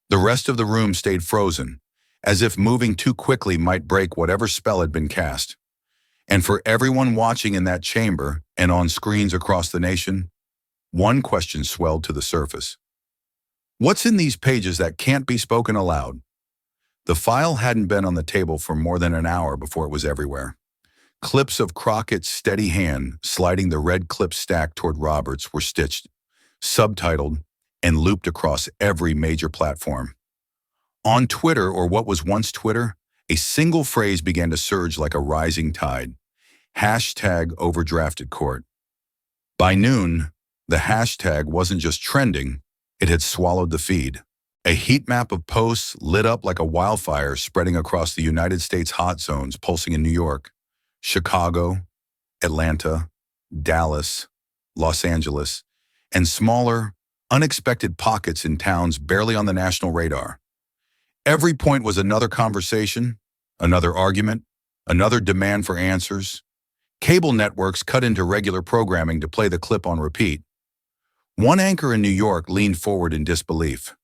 The rest of the room stayed frozen, as if moving too quickly might break whatever spell had been cast. And for everyone watching in that chamber and on screens across the nation, one question swelled to the surface. What's in these pages that can't be spoken aloud? The file hadn't been on the table for more than an hour before it was everywhere. Clips of Crockett's steady hand sliding the red clip stack toward Roberts were stitched, subtitled, and looped across every major platform. On Twitter, or what was once Twitter, a single phrase began to surge like a rising tide. Hashtag overdrafted court. By noon, the hashtag wasn't just trending, it had swallowed the feed. A heat map of posts lit up like a wildfire spreading across the United States hot zones pulsing in New York, Chicago, Atlanta, Dallas, Los Angeles, and smaller, unexpected pockets in towns barely on the national radar. Every point was another conversation, another argument, another demand for answers. Cable networks cut into regular programming to play the clip on repeat. One anchor in New York leaned forward in disbelief.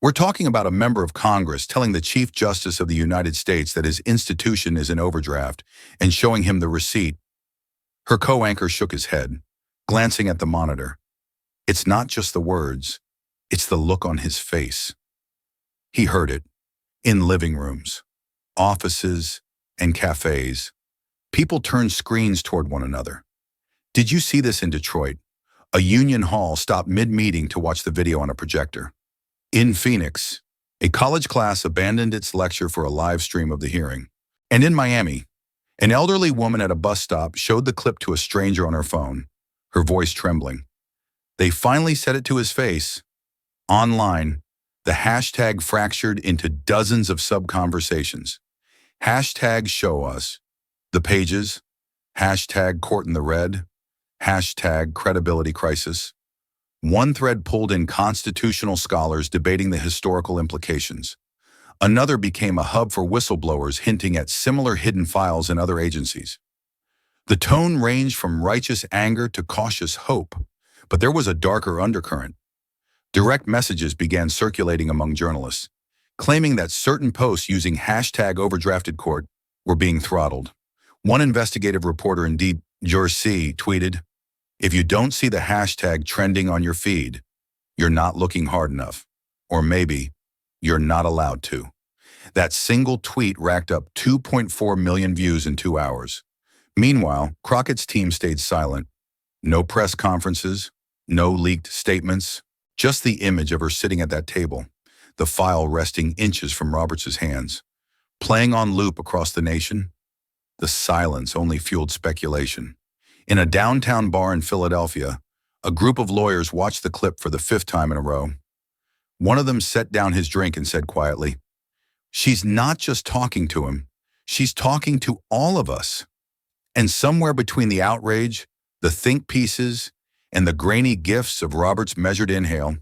"We're talking about a member of Congress telling the Chief Justice of the United States that his institution is in overdraft and showing him the receipt." Her co-anchor shook his head, glancing at the monitor. It's not just the words, it's the look on his face. He heard it. In living rooms, offices, and cafes, people turned screens toward one another. Did you see this in Detroit? A union hall stopped mid-meeting to watch the video on a projector. In Phoenix, a college class abandoned its lecture for a live stream of the hearing. And in Miami, an elderly woman at a bus stop showed the clip to a stranger on her phone, her voice trembling. They finally said it to his face. Online, the hashtag fractured into dozens of sub-conversations. Hashtag show us. The pages. Hashtag court in the red. Hashtag credibility crisis. One thread pulled in constitutional scholars debating the historical implications. Another became a hub for whistleblowers hinting at similar hidden files in other agencies. The tone ranged from righteous anger to cautious hope, but there was a darker undercurrent. Direct messages began circulating among journalists, claiming that certain posts using hashtag overdrafted court were being throttled. One investigative reporter in Deep Jersey tweeted, "If you don't see the hashtag trending on your feed, you're not looking hard enough. Or maybe you're not allowed to." That single tweet racked up 2.4 million views in 2 hours. Meanwhile, Crockett's team stayed silent. No press conferences, no leaked statements, just the image of her sitting at that table, the file resting inches from Roberts' hands. Playing on loop across the nation, the silence only fueled speculation. In a downtown bar in Philadelphia, a group of lawyers watched the clip for the 5th time in a row. One of them set down his drink and said quietly, "She's not just talking to him, she's talking to all of us." And somewhere between the outrage, the think pieces, and the grainy gifts of Robert's measured inhale,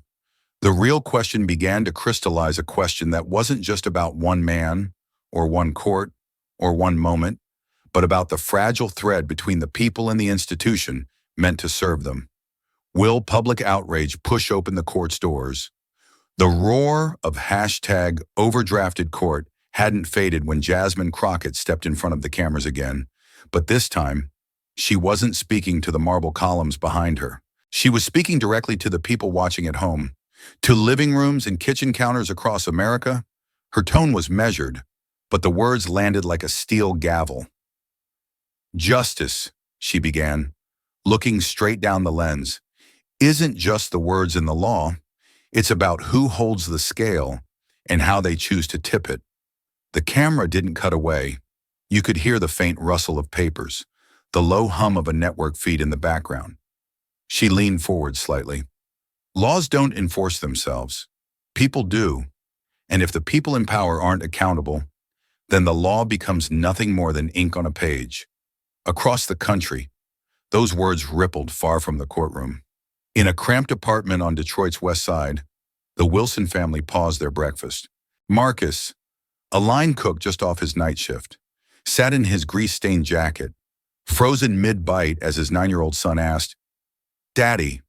the real question began to crystallize, a question that wasn't just about one man, or one court, or one moment, but about the fragile thread between the people and the institution meant to serve them. Will public outrage push open the court's doors? The roar of hashtag overdrafted court hadn't faded when Jasmine Crockett stepped in front of the cameras again, but this time, she wasn't speaking to the marble columns behind her. She was speaking directly to the people watching at home, to living rooms and kitchen counters across America. Her tone was measured, but the words landed like a steel gavel. "Justice," she began, looking straight down the lens, "isn't just the words in the law. It's about who holds the scale and how they choose to tip it." The camera didn't cut away. You could hear the faint rustle of papers, the low hum of a network feed in the background. She leaned forward slightly. "Laws don't enforce themselves. People do. And if the people in power aren't accountable, then the law becomes nothing more than ink on a page." Across the country, those words rippled far from the courtroom. In a cramped apartment on Detroit's west side, the Wilson family paused their breakfast. Marcus, a line cook just off his night shift, sat in his grease-stained jacket, frozen mid-bite as his 9-year-old son asked, "Daddy,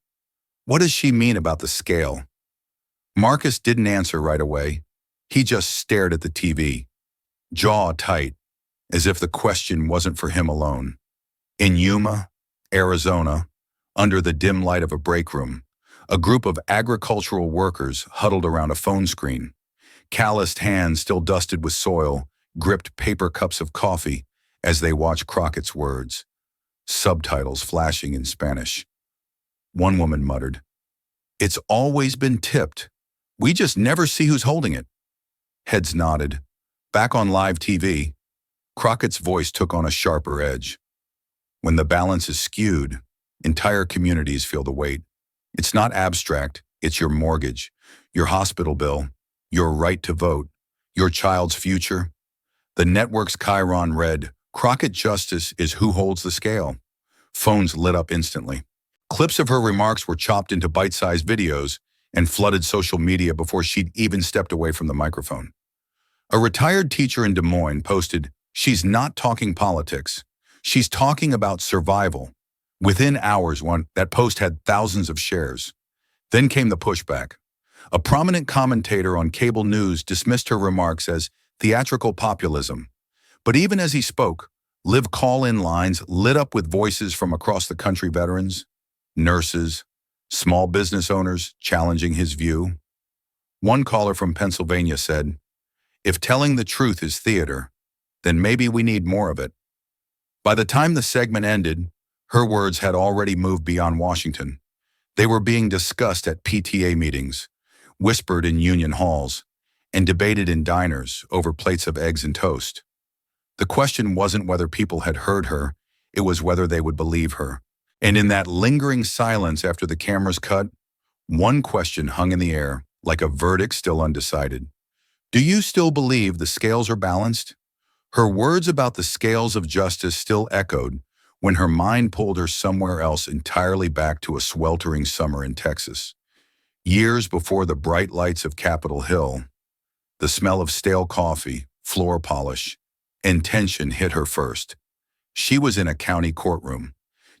what does she mean about the scale?" Marcus didn't answer right away. He just stared at the TV, jaw tight, as if the question wasn't for him alone. In Yuma, Arizona, under the dim light of a break room, a group of agricultural workers huddled around a phone screen. Calloused hands still dusted with soil gripped paper cups of coffee as they watched Crockett's words, subtitles flashing in Spanish. One woman muttered, "It's always been tipped. We just never see who's holding it." Heads nodded. Back on live TV, Crockett's voice took on a sharper edge. When the balance is skewed, entire communities feel the weight. It's not abstract, it's your mortgage, your hospital bill, your right to vote, your child's future. The network's chyron read, "Crockett Justice is who holds the scale." Phones lit up instantly. Clips of her remarks were chopped into bite-sized videos and flooded social media before she'd even stepped away from the microphone. A retired teacher in Des Moines posted, "She's not talking politics. She's talking about survival." Within hours, that post had thousands of shares. Then came the pushback. A prominent commentator on cable news dismissed her remarks as theatrical populism. But even as he spoke, live call-in lines lit up with voices from across the country: veterans, nurses, small business owners challenging his view. One caller from Pennsylvania said, "If telling the truth is theater, then maybe we need more of it." By the time the segment ended, her words had already moved beyond Washington. They were being discussed at PTA meetings, whispered in union halls, and debated in diners over plates of eggs and toast. The question wasn't whether people had heard her, it was whether they would believe her. And in that lingering silence after the cameras cut, one question hung in the air, like a verdict still undecided. Do you still believe the scales are balanced? Her words about the scales of justice still echoed when her mind pulled her somewhere else entirely, back to a sweltering summer in Texas. Years before the bright lights of Capitol Hill, the smell of stale coffee, floor polish, and tension hit her first. She was in a county courtroom,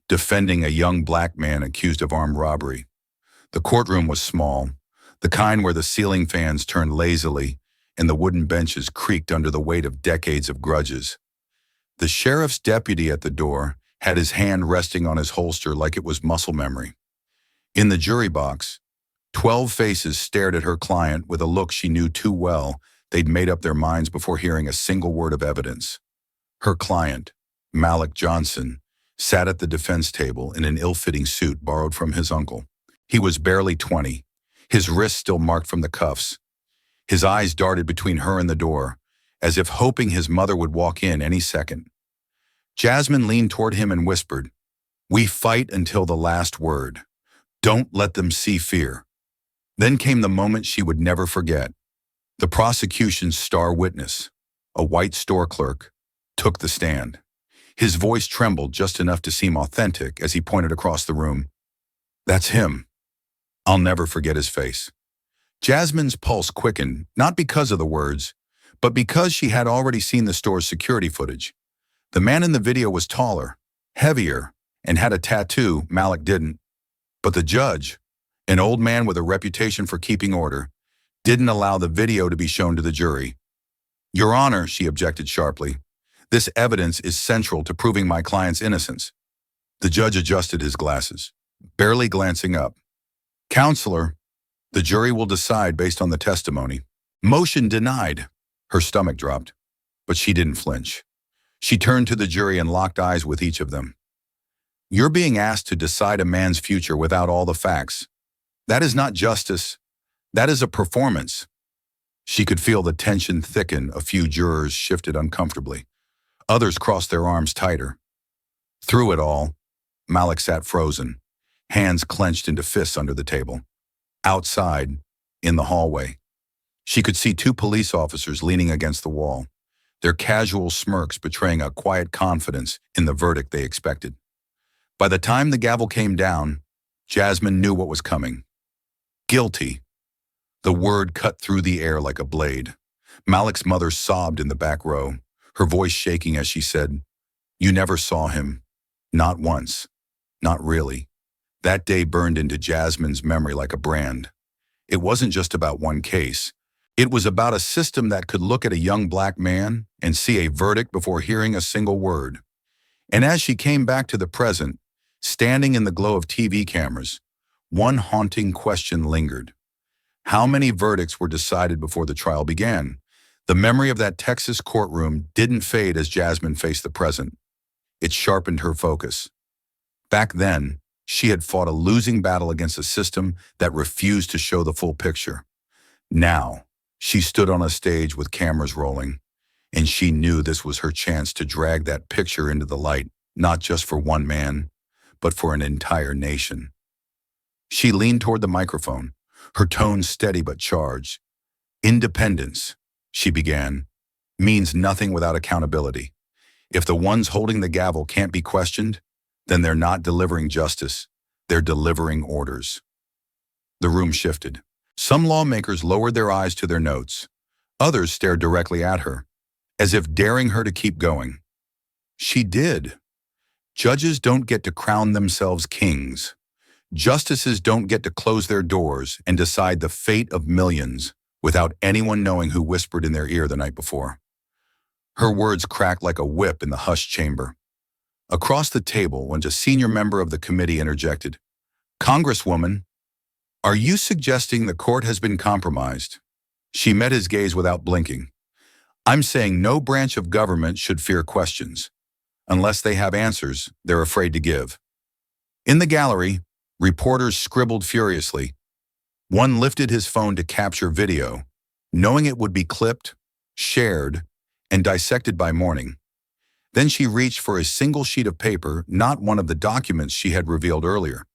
defending a young black man accused of armed robbery. The courtroom was small, the kind where the ceiling fans turned lazily and the wooden benches creaked under the weight of decades of grudges. The sheriff's deputy at the door had his hand resting on his holster like it was muscle memory. In the jury box, 12 faces stared at her client with a look she knew too well they'd made up their minds before hearing a single word of evidence. Her client, Malik Johnson, sat at the defense table in an ill-fitting suit borrowed from his uncle. He was barely 20, his wrists still marked from the cuffs. His eyes darted between her and the door, as if hoping his mother would walk in any second. Jasmine leaned toward him and whispered, "We fight until the last word. Don't let them see fear." Then came the moment she would never forget. The prosecution's star witness, a white store clerk, took the stand. His voice trembled just enough to seem authentic as he pointed across the room. "That's him." I'll never forget his face. Jasmine's pulse quickened, not because of the words, but because she had already seen the store's security footage. The man in the video was taller, heavier, and had a tattoo Malik didn't. But the judge, an old man with a reputation for keeping order, didn't allow the video to be shown to the jury. "Your Honor," she objected sharply, "this evidence is central to proving my client's innocence." The judge adjusted his glasses, barely glancing up. "Counselor, the jury will decide based on the testimony." Motion denied. Her stomach dropped, but she didn't flinch. She turned to the jury and locked eyes with each of them. "You're being asked to decide a man's future without all the facts. That is not justice. That is a performance." She could feel the tension thicken. A few jurors shifted uncomfortably. Others crossed their arms tighter. Through it all, Malik sat frozen, hands clenched into fists under the table. Outside, in the hallway, she could see 2 police officers leaning against the wall, their casual smirks betraying a quiet confidence in the verdict they expected. By the time the gavel came down, Jasmine knew what was coming. Guilty. The word cut through the air like a blade. Malik's mother sobbed in the back row, her voice shaking as she said, "You never saw him. Not once. Not really." That day burned into Jasmine's memory like a brand. It wasn't just about one case. It was about a system that could look at a young black man and see a verdict before hearing a single word. And as she came back to the present, standing in the glow of TV cameras, one haunting question lingered. How many verdicts were decided before the trial began? The memory of that Texas courtroom didn't fade as Jasmine faced the present. It sharpened her focus. Back then, she had fought a losing battle against a system that refused to show the full picture. Now, she stood on a stage with cameras rolling, and she knew this was her chance to drag that picture into the light, not just for one man, but for an entire nation. She leaned toward the microphone, her tone steady but charged. "Independence," she began, "means nothing without accountability. If the ones holding the gavel can't be questioned, then they're not delivering justice, they're delivering orders." The room shifted. Some lawmakers lowered their eyes to their notes. Others stared directly at her, as if daring her to keep going. She did. Judges don't get to crown themselves kings. Justices don't get to close their doors and decide the fate of millions without anyone knowing who whispered in their ear the night before. Her words cracked like a whip in the hushed chamber. Across the table went a senior member of the committee interjected. "Congresswoman, are you suggesting the court has been compromised?" She met his gaze without blinking. "I'm saying no branch of government should fear questions. Unless they have answers, they're afraid to give." In the gallery, reporters scribbled furiously. One lifted his phone to capture video, knowing it would be clipped, shared, and dissected by morning. Then she reached for a single sheet of paper, not one of the documents she had revealed earlier,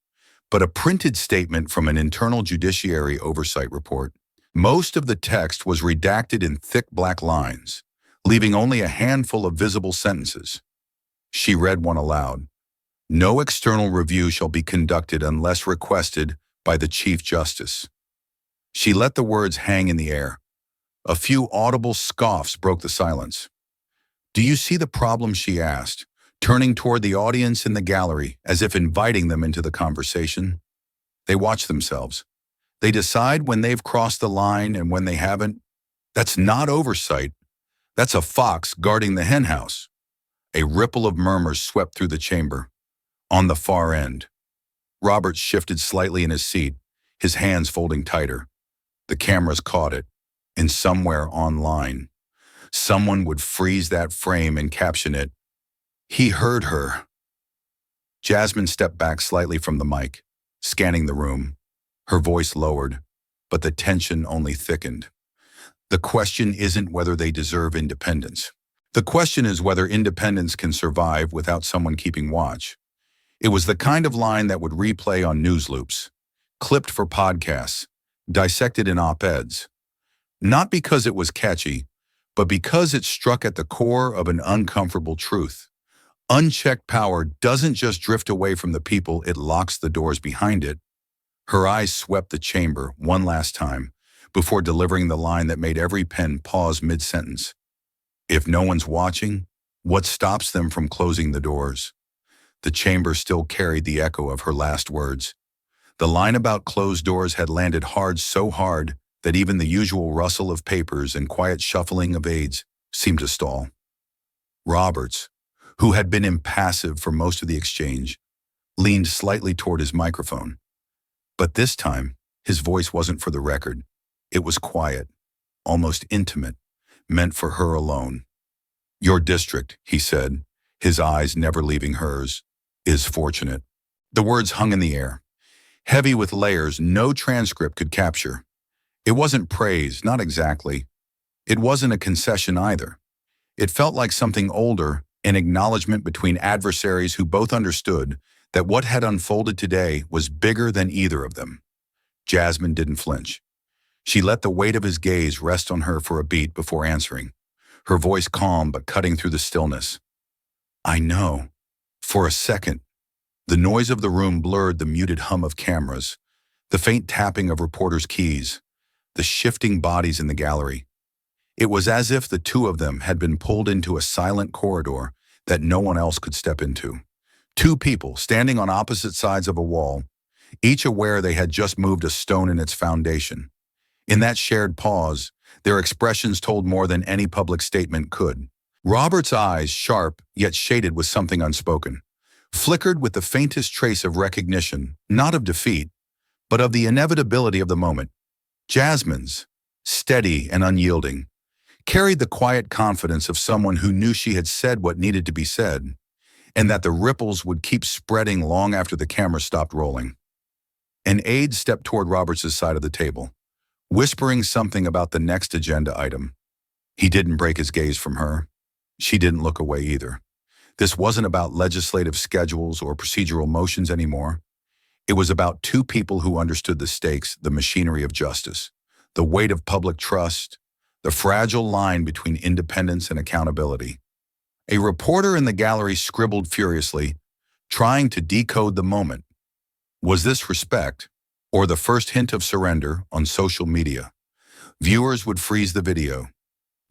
but a printed statement from an internal judiciary oversight report. Most of the text was redacted in thick black lines, leaving only a handful of visible sentences. She read one aloud. "No external review shall be conducted unless requested by the Chief Justice." She let the words hang in the air. A few audible scoffs broke the silence. "Do you see the problem?" she asked, turning toward the audience in the gallery as if inviting them into the conversation. They watch themselves. They decide when they've crossed the line and when they haven't. That's not oversight. That's a fox guarding the henhouse. A ripple of murmurs swept through the chamber. On the far end, Roberts shifted slightly in his seat, his hands folding tighter. The cameras caught it, and somewhere online, someone would freeze that frame and caption it, "He heard her." Jasmine stepped back slightly from the mic, scanning the room. Her voice lowered, but the tension only thickened. The question isn't whether they deserve independence. The question is whether independence can survive without someone keeping watch. It was the kind of line that would replay on news loops, clipped for podcasts, dissected in op-eds. Not because it was catchy, but because it struck at the core of an uncomfortable truth. Unchecked power doesn't just drift away from the people, it locks the doors behind it. Her eyes swept the chamber one last time before delivering the line that made every pen pause mid-sentence. If no one's watching, what stops them from closing the doors? The chamber still carried the echo of her last words. The line about closed doors had landed hard, so hard that even the usual rustle of papers and quiet shuffling of aides seemed to stall. Roberts, who had been impassive for most of the exchange, leaned slightly toward his microphone. But this time, his voice wasn't for the record. It was quiet, almost intimate, meant for her alone. "Your district," he said, his eyes never leaving hers, "is fortunate." The words hung in the air, heavy with layers no transcript could capture. It wasn't praise, not exactly. It wasn't a concession either. It felt like something older, an acknowledgement between adversaries who both understood that what had unfolded today was bigger than either of them. Jasmine didn't flinch. She let the weight of his gaze rest on her for a beat before answering, her voice calm but cutting through the stillness. "I know." For a second, the noise of the room blurred the muted hum of cameras, the faint tapping of reporters' keys, the shifting bodies in the gallery. It was as if the two of them had been pulled into a silent corridor that no one else could step into. Two people standing on opposite sides of a wall, each aware they had just moved a stone in its foundation. In that shared pause, their expressions told more than any public statement could. Robert's eyes, sharp yet shaded with something unspoken, flickered with the faintest trace of recognition, not of defeat, but of the inevitability of the moment. Jasmine's, steady and unyielding, carried the quiet confidence of someone who knew she had said what needed to be said, and that the ripples would keep spreading long after the camera stopped rolling. An aide stepped toward Roberts' side of the table, whispering something about the next agenda item. He didn't break his gaze from her. She didn't look away either. This wasn't about legislative schedules or procedural motions anymore. It was about two people who understood the stakes, the machinery of justice, the weight of public trust, the fragile line between independence and accountability. A reporter in the gallery scribbled furiously, trying to decode the moment. Was this respect, or the first hint of surrender on social media? Viewers would freeze the video,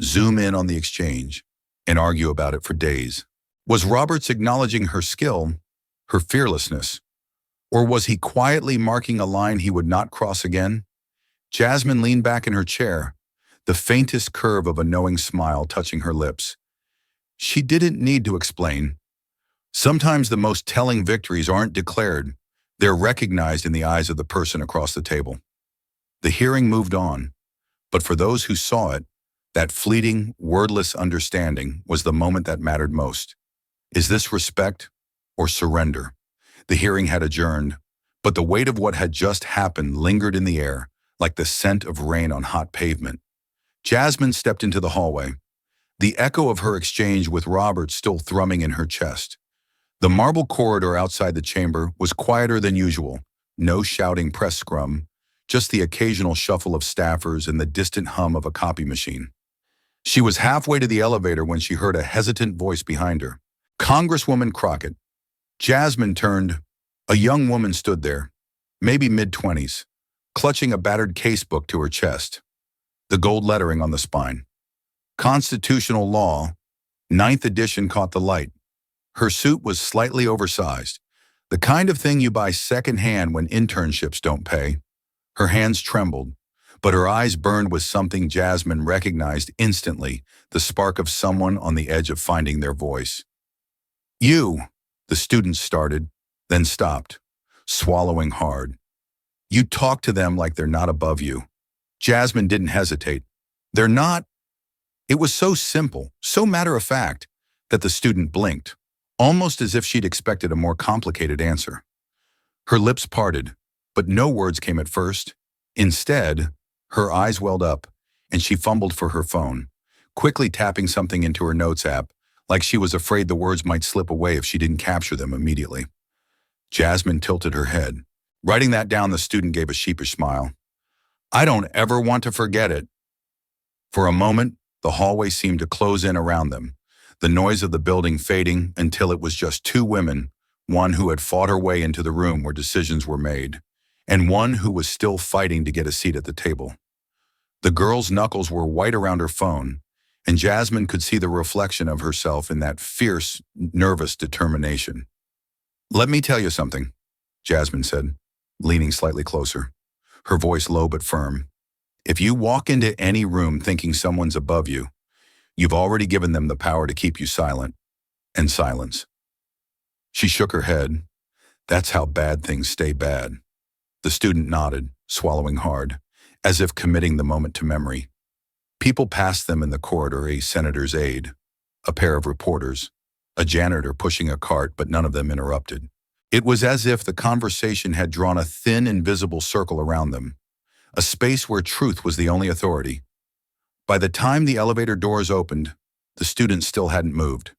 zoom in on the exchange, and argue about it for days. Was Roberts acknowledging her skill, her fearlessness, or was he quietly marking a line he would not cross again? Jasmine leaned back in her chair, the faintest curve of a knowing smile touching her lips. She didn't need to explain. Sometimes the most telling victories aren't declared, they're recognized in the eyes of the person across the table. The hearing moved on, but for those who saw it, that fleeting, wordless understanding was the moment that mattered most. Is this respect or surrender? The hearing had adjourned, but the weight of what had just happened lingered in the air, like the scent of rain on hot pavement. Jasmine stepped into the hallway, the echo of her exchange with Robert still thrumming in her chest. The marble corridor outside the chamber was quieter than usual, no shouting press scrum, just the occasional shuffle of staffers and the distant hum of a copy machine. She was halfway to the elevator when she heard a hesitant voice behind her. Congresswoman Crockett. Jasmine turned. A young woman stood there, maybe mid-20s, clutching a battered casebook to her chest, the gold lettering on the spine. Constitutional Law, 9th edition caught the light. Her suit was slightly oversized, the kind of thing you buy secondhand when internships don't pay. Her hands trembled, but her eyes burned with something Jasmine recognized instantly, the spark of someone on the edge of finding their voice. You, the student started, then stopped, swallowing hard. You talk to them like they're not above you. Jasmine didn't hesitate. They're not. It was so simple, so matter-of-fact, that the student blinked, almost as if she'd expected a more complicated answer. Her lips parted, but no words came at first. Instead, her eyes welled up, and she fumbled for her phone, quickly tapping something into her notes app, like she was afraid the words might slip away if she didn't capture them immediately. Jasmine tilted her head. Writing that down, the student gave a sheepish smile. I don't ever want to forget it. For a moment, the hallway seemed to close in around them, the noise of the building fading until it was just two women, one who had fought her way into the room where decisions were made, and one who was still fighting to get a seat at the table. The girl's knuckles were white around her phone, and Jasmine could see the reflection of herself in that fierce, nervous determination. Let me tell you something, Jasmine said, leaning slightly closer, her voice low but firm. If you walk into any room thinking someone's above you, you've already given them the power to keep you silent, and silence. She shook her head. That's how bad things stay bad. The student nodded, swallowing hard, as if committing the moment to memory. People passed them in the corridor, a senator's aide, a pair of reporters, a janitor pushing a cart, but none of them interrupted. It was as if the conversation had drawn a thin, invisible circle around them, a space where truth was the only authority. By the time the elevator doors opened, the student still hadn't moved.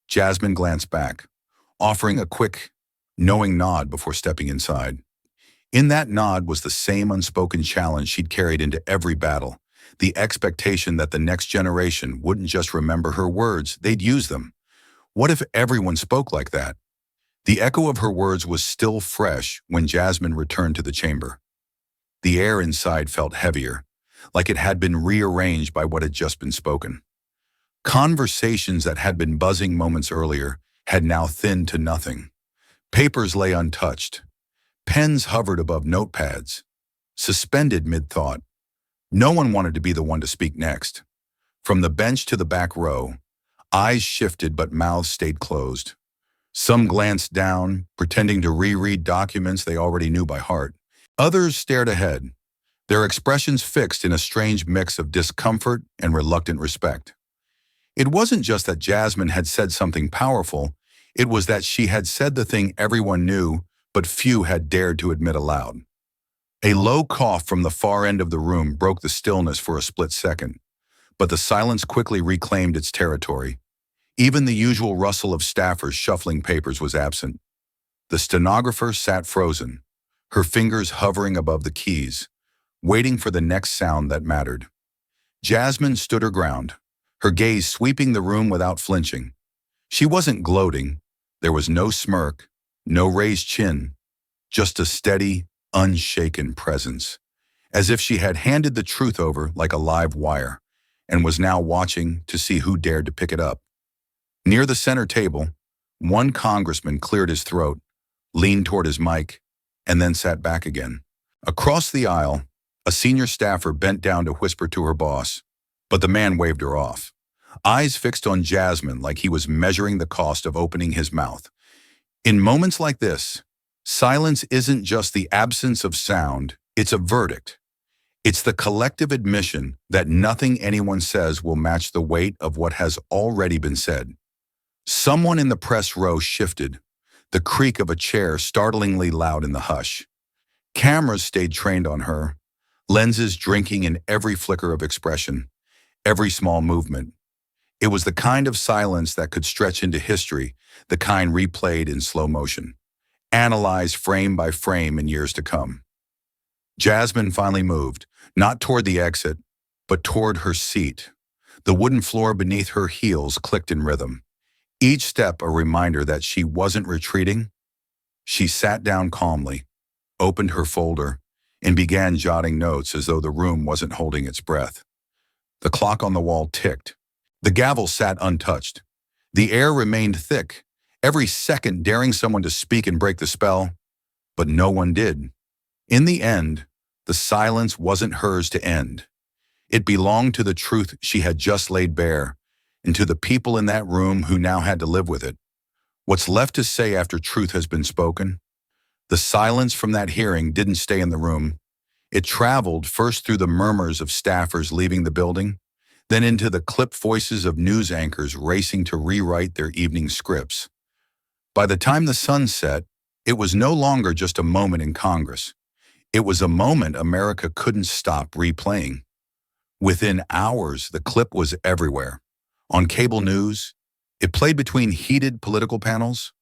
Jasmine glanced back, offering a quick, knowing nod before stepping inside. In that nod was the same unspoken challenge she'd carried into every battle, the expectation that the next generation wouldn't just remember her words, they'd use them. What if everyone spoke like that? The echo of her words was still fresh when Jasmine returned to the chamber. The air inside felt heavier, like it had been rearranged by what had just been spoken. Conversations that had been buzzing moments earlier had now thinned to nothing. Papers lay untouched. Pens hovered above notepads, suspended mid-thought. No one wanted to be the one to speak next. From the bench to the back row, eyes shifted but mouths stayed closed. Some glanced down, pretending to reread documents they already knew by heart. Others stared ahead, their expressions fixed in a strange mix of discomfort and reluctant respect. It wasn't just that Jasmine had said something powerful, it was that she had said the thing everyone knew, but few had dared to admit aloud. A low cough from the far end of the room broke the stillness for a split second, but the silence quickly reclaimed its territory. Even the usual rustle of staffers shuffling papers was absent. The stenographer sat frozen, her fingers hovering above the keys, waiting for the next sound that mattered. Jasmine stood her ground, her gaze sweeping the room without flinching. She wasn't gloating. There was no smirk, no raised chin, just a steady, unshaken presence, as if she had handed the truth over like a live wire and was now watching to see who dared to pick it up. Near the center table, one congressman cleared his throat, leaned toward his mic, and then sat back again. Across the aisle, a senior staffer bent down to whisper to her boss, but the man waved her off, eyes fixed on Jasmine like he was measuring the cost of opening his mouth. In moments like this, silence isn't just the absence of sound, it's a verdict. It's the collective admission that nothing anyone says will match the weight of what has already been said. Someone in the press row shifted, the creak of a chair startlingly loud in the hush. Cameras stayed trained on her, lenses drinking in every flicker of expression, every small movement. It was the kind of silence that could stretch into history, the kind replayed in slow motion, analyzed frame by frame in years to come. Jasmine finally moved, not toward the exit, but toward her seat. The wooden floor beneath her heels clicked in rhythm. Each step a reminder that she wasn't retreating. She sat down calmly, opened her folder, and began jotting notes as though the room wasn't holding its breath. The clock on the wall ticked. The gavel sat untouched. The air remained thick, every second daring someone to speak and break the spell, but no one did. In the end, the silence wasn't hers to end. It belonged to the truth she had just laid bare, and to the people in that room who now had to live with it. What's left to say after truth has been spoken? The silence from that hearing didn't stay in the room. It traveled first through the murmurs of staffers leaving the building, then into the clipped voices of news anchors racing to rewrite their evening scripts. By the time the sun set, it was no longer just a moment in Congress. It was a moment America couldn't stop replaying. Within hours, the clip was everywhere. On cable news, it played between heated political panels.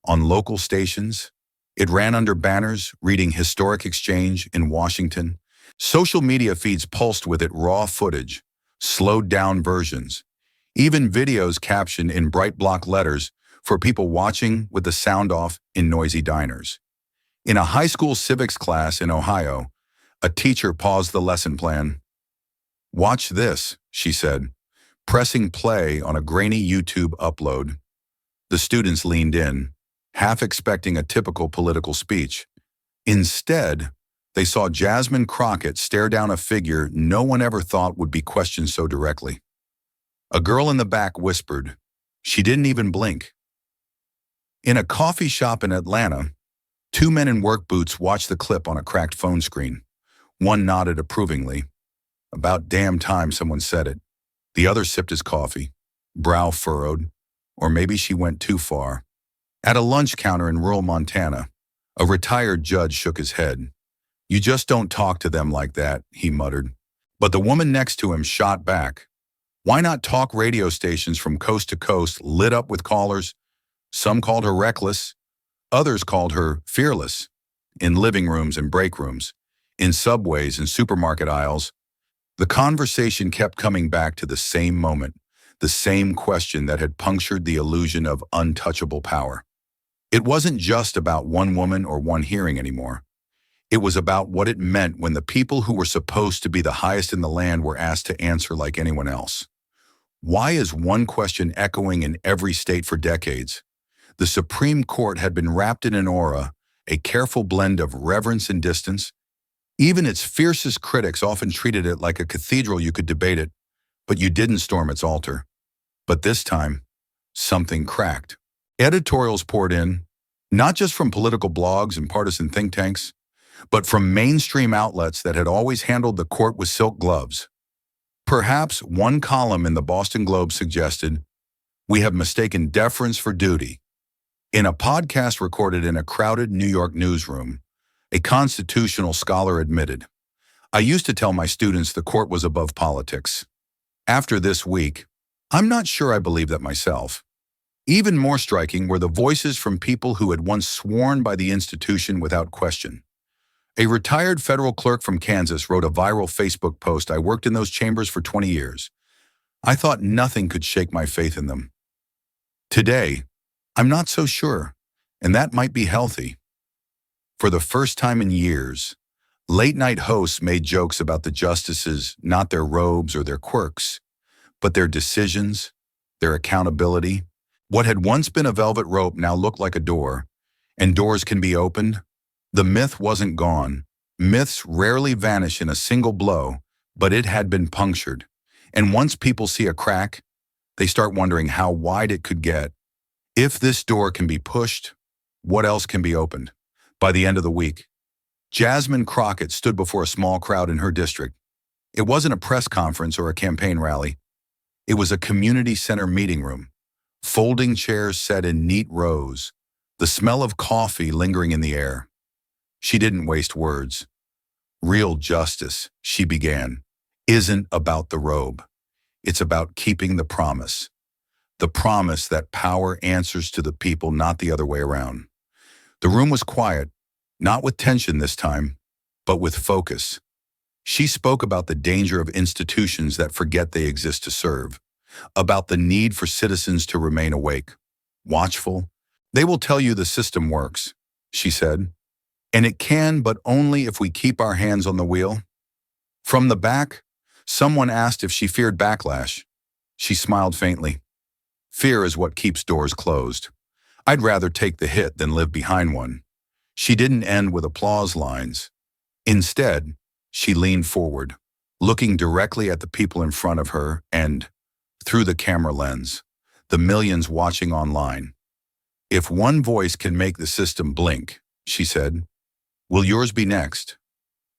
On local stations, it ran under banners reading historic exchange in Washington. Social media feeds pulsed with it raw footage, slowed down versions, even videos captioned in bright block letters for people watching with the sound off in noisy diners. In a high school civics class in Ohio, a teacher paused the lesson plan. "Watch this," she said, pressing play on a grainy YouTube upload. The students leaned in, half expecting a typical political speech. Instead, they saw Jasmine Crockett stare down a figure no one ever thought would be questioned so directly. A girl in the back whispered. She didn't even blink. In a coffee shop in Atlanta, two men in work boots watched the clip on a cracked phone screen. One nodded approvingly. About damn time someone said it. The other sipped his coffee, brow furrowed, or maybe she went too far. At a lunch counter in rural Montana, a retired judge shook his head. "You just don't talk to them like that," he muttered. But the woman next to him shot back. "Why not talk radio stations from coast to coast lit up with callers? Some called her reckless, others called her fearless. In living rooms and break rooms, in subways and supermarket aisles, the conversation kept coming back to the same moment, the same question that had punctured the illusion of untouchable power. It wasn't just about one woman or one hearing anymore. It was about what it meant when the people who were supposed to be the highest in the land were asked to answer like anyone else. Why is one question echoing in every state for decades? The Supreme Court had been wrapped in an aura, a careful blend of reverence and distance. Even its fiercest critics often treated it like a cathedral. You could debate it, but you didn't storm its altar. But this time, something cracked. Editorials poured in, not just from political blogs and partisan think tanks, but from mainstream outlets that had always handled the court with silk gloves. Perhaps one column in the Boston Globe suggested, "We have mistaken deference for duty." In a podcast recorded in a crowded New York newsroom, a constitutional scholar admitted, "I used to tell my students the court was above politics. After this week, I'm not sure I believe that myself." Even more striking were the voices from people who had once sworn by the institution without question. A retired federal clerk from Kansas wrote a viral Facebook post, "I worked in those chambers for 20 years. I thought nothing could shake my faith in them. Today, I'm not so sure, and that might be healthy." For the first time in years, late-night hosts made jokes about the justices, not their robes or their quirks, but their decisions, their accountability. What had once been a velvet rope now looked like a door, and doors can be opened. The myth wasn't gone. Myths rarely vanish in a single blow, but it had been punctured. And once people see a crack, they start wondering how wide it could get. If this door can be pushed, what else can be opened? By the end of the week, Jasmine Crockett stood before a small crowd in her district. It wasn't a press conference or a campaign rally. It was a community center meeting room. Folding chairs set in neat rows, the smell of coffee lingering in the air. She didn't waste words. "Real justice," she began, "isn't about the robe. It's about keeping the promise. The promise that power answers to the people, not the other way around." The room was quiet, not with tension this time, but with focus. She spoke about the danger of institutions that forget they exist to serve, about the need for citizens to remain awake, watchful. "They will tell you the system works," she said, "and it can, but only if we keep our hands on the wheel." From the back, someone asked if she feared backlash. She smiled faintly. "Fear is what keeps doors closed. I'd rather take the hit than live behind one." She didn't end with applause lines. Instead, she leaned forward, looking directly at the people in front of her and, through the camera lens, the millions watching online. "If one voice can make the system blink," she said, "will yours be next?"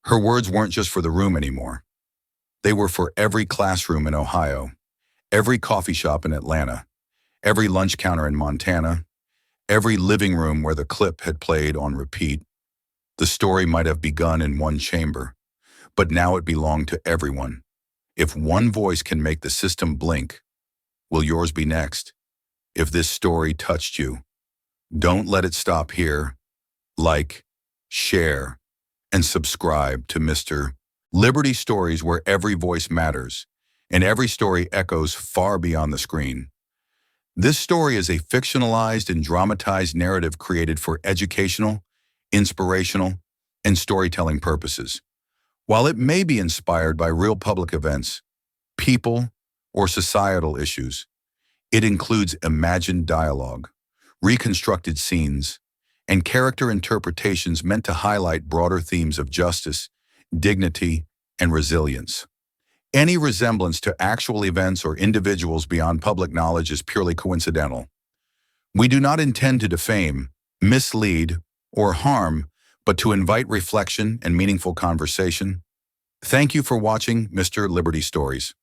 Her words weren't just for the room anymore. They were for every classroom in Ohio, every coffee shop in Atlanta, every lunch counter in Montana, every living room where the clip had played on repeat. The story might have begun in one chamber, but now it belonged to everyone. If one voice can make the system blink, will yours be next? If this story touched you, don't let it stop here. Like, share, and subscribe to Mr. Liberty Stories, where every voice matters, and every story echoes far beyond the screen. This story is a fictionalized and dramatized narrative created for educational, inspirational, and storytelling purposes. While it may be inspired by real public events, people, or societal issues, it includes imagined dialogue, reconstructed scenes, and character interpretations meant to highlight broader themes of justice, dignity, and resilience. Any resemblance to actual events or individuals beyond public knowledge is purely coincidental. We do not intend to defame, mislead, or harm, but to invite reflection and meaningful conversation. Thank you for watching Mr. Liberty Stories.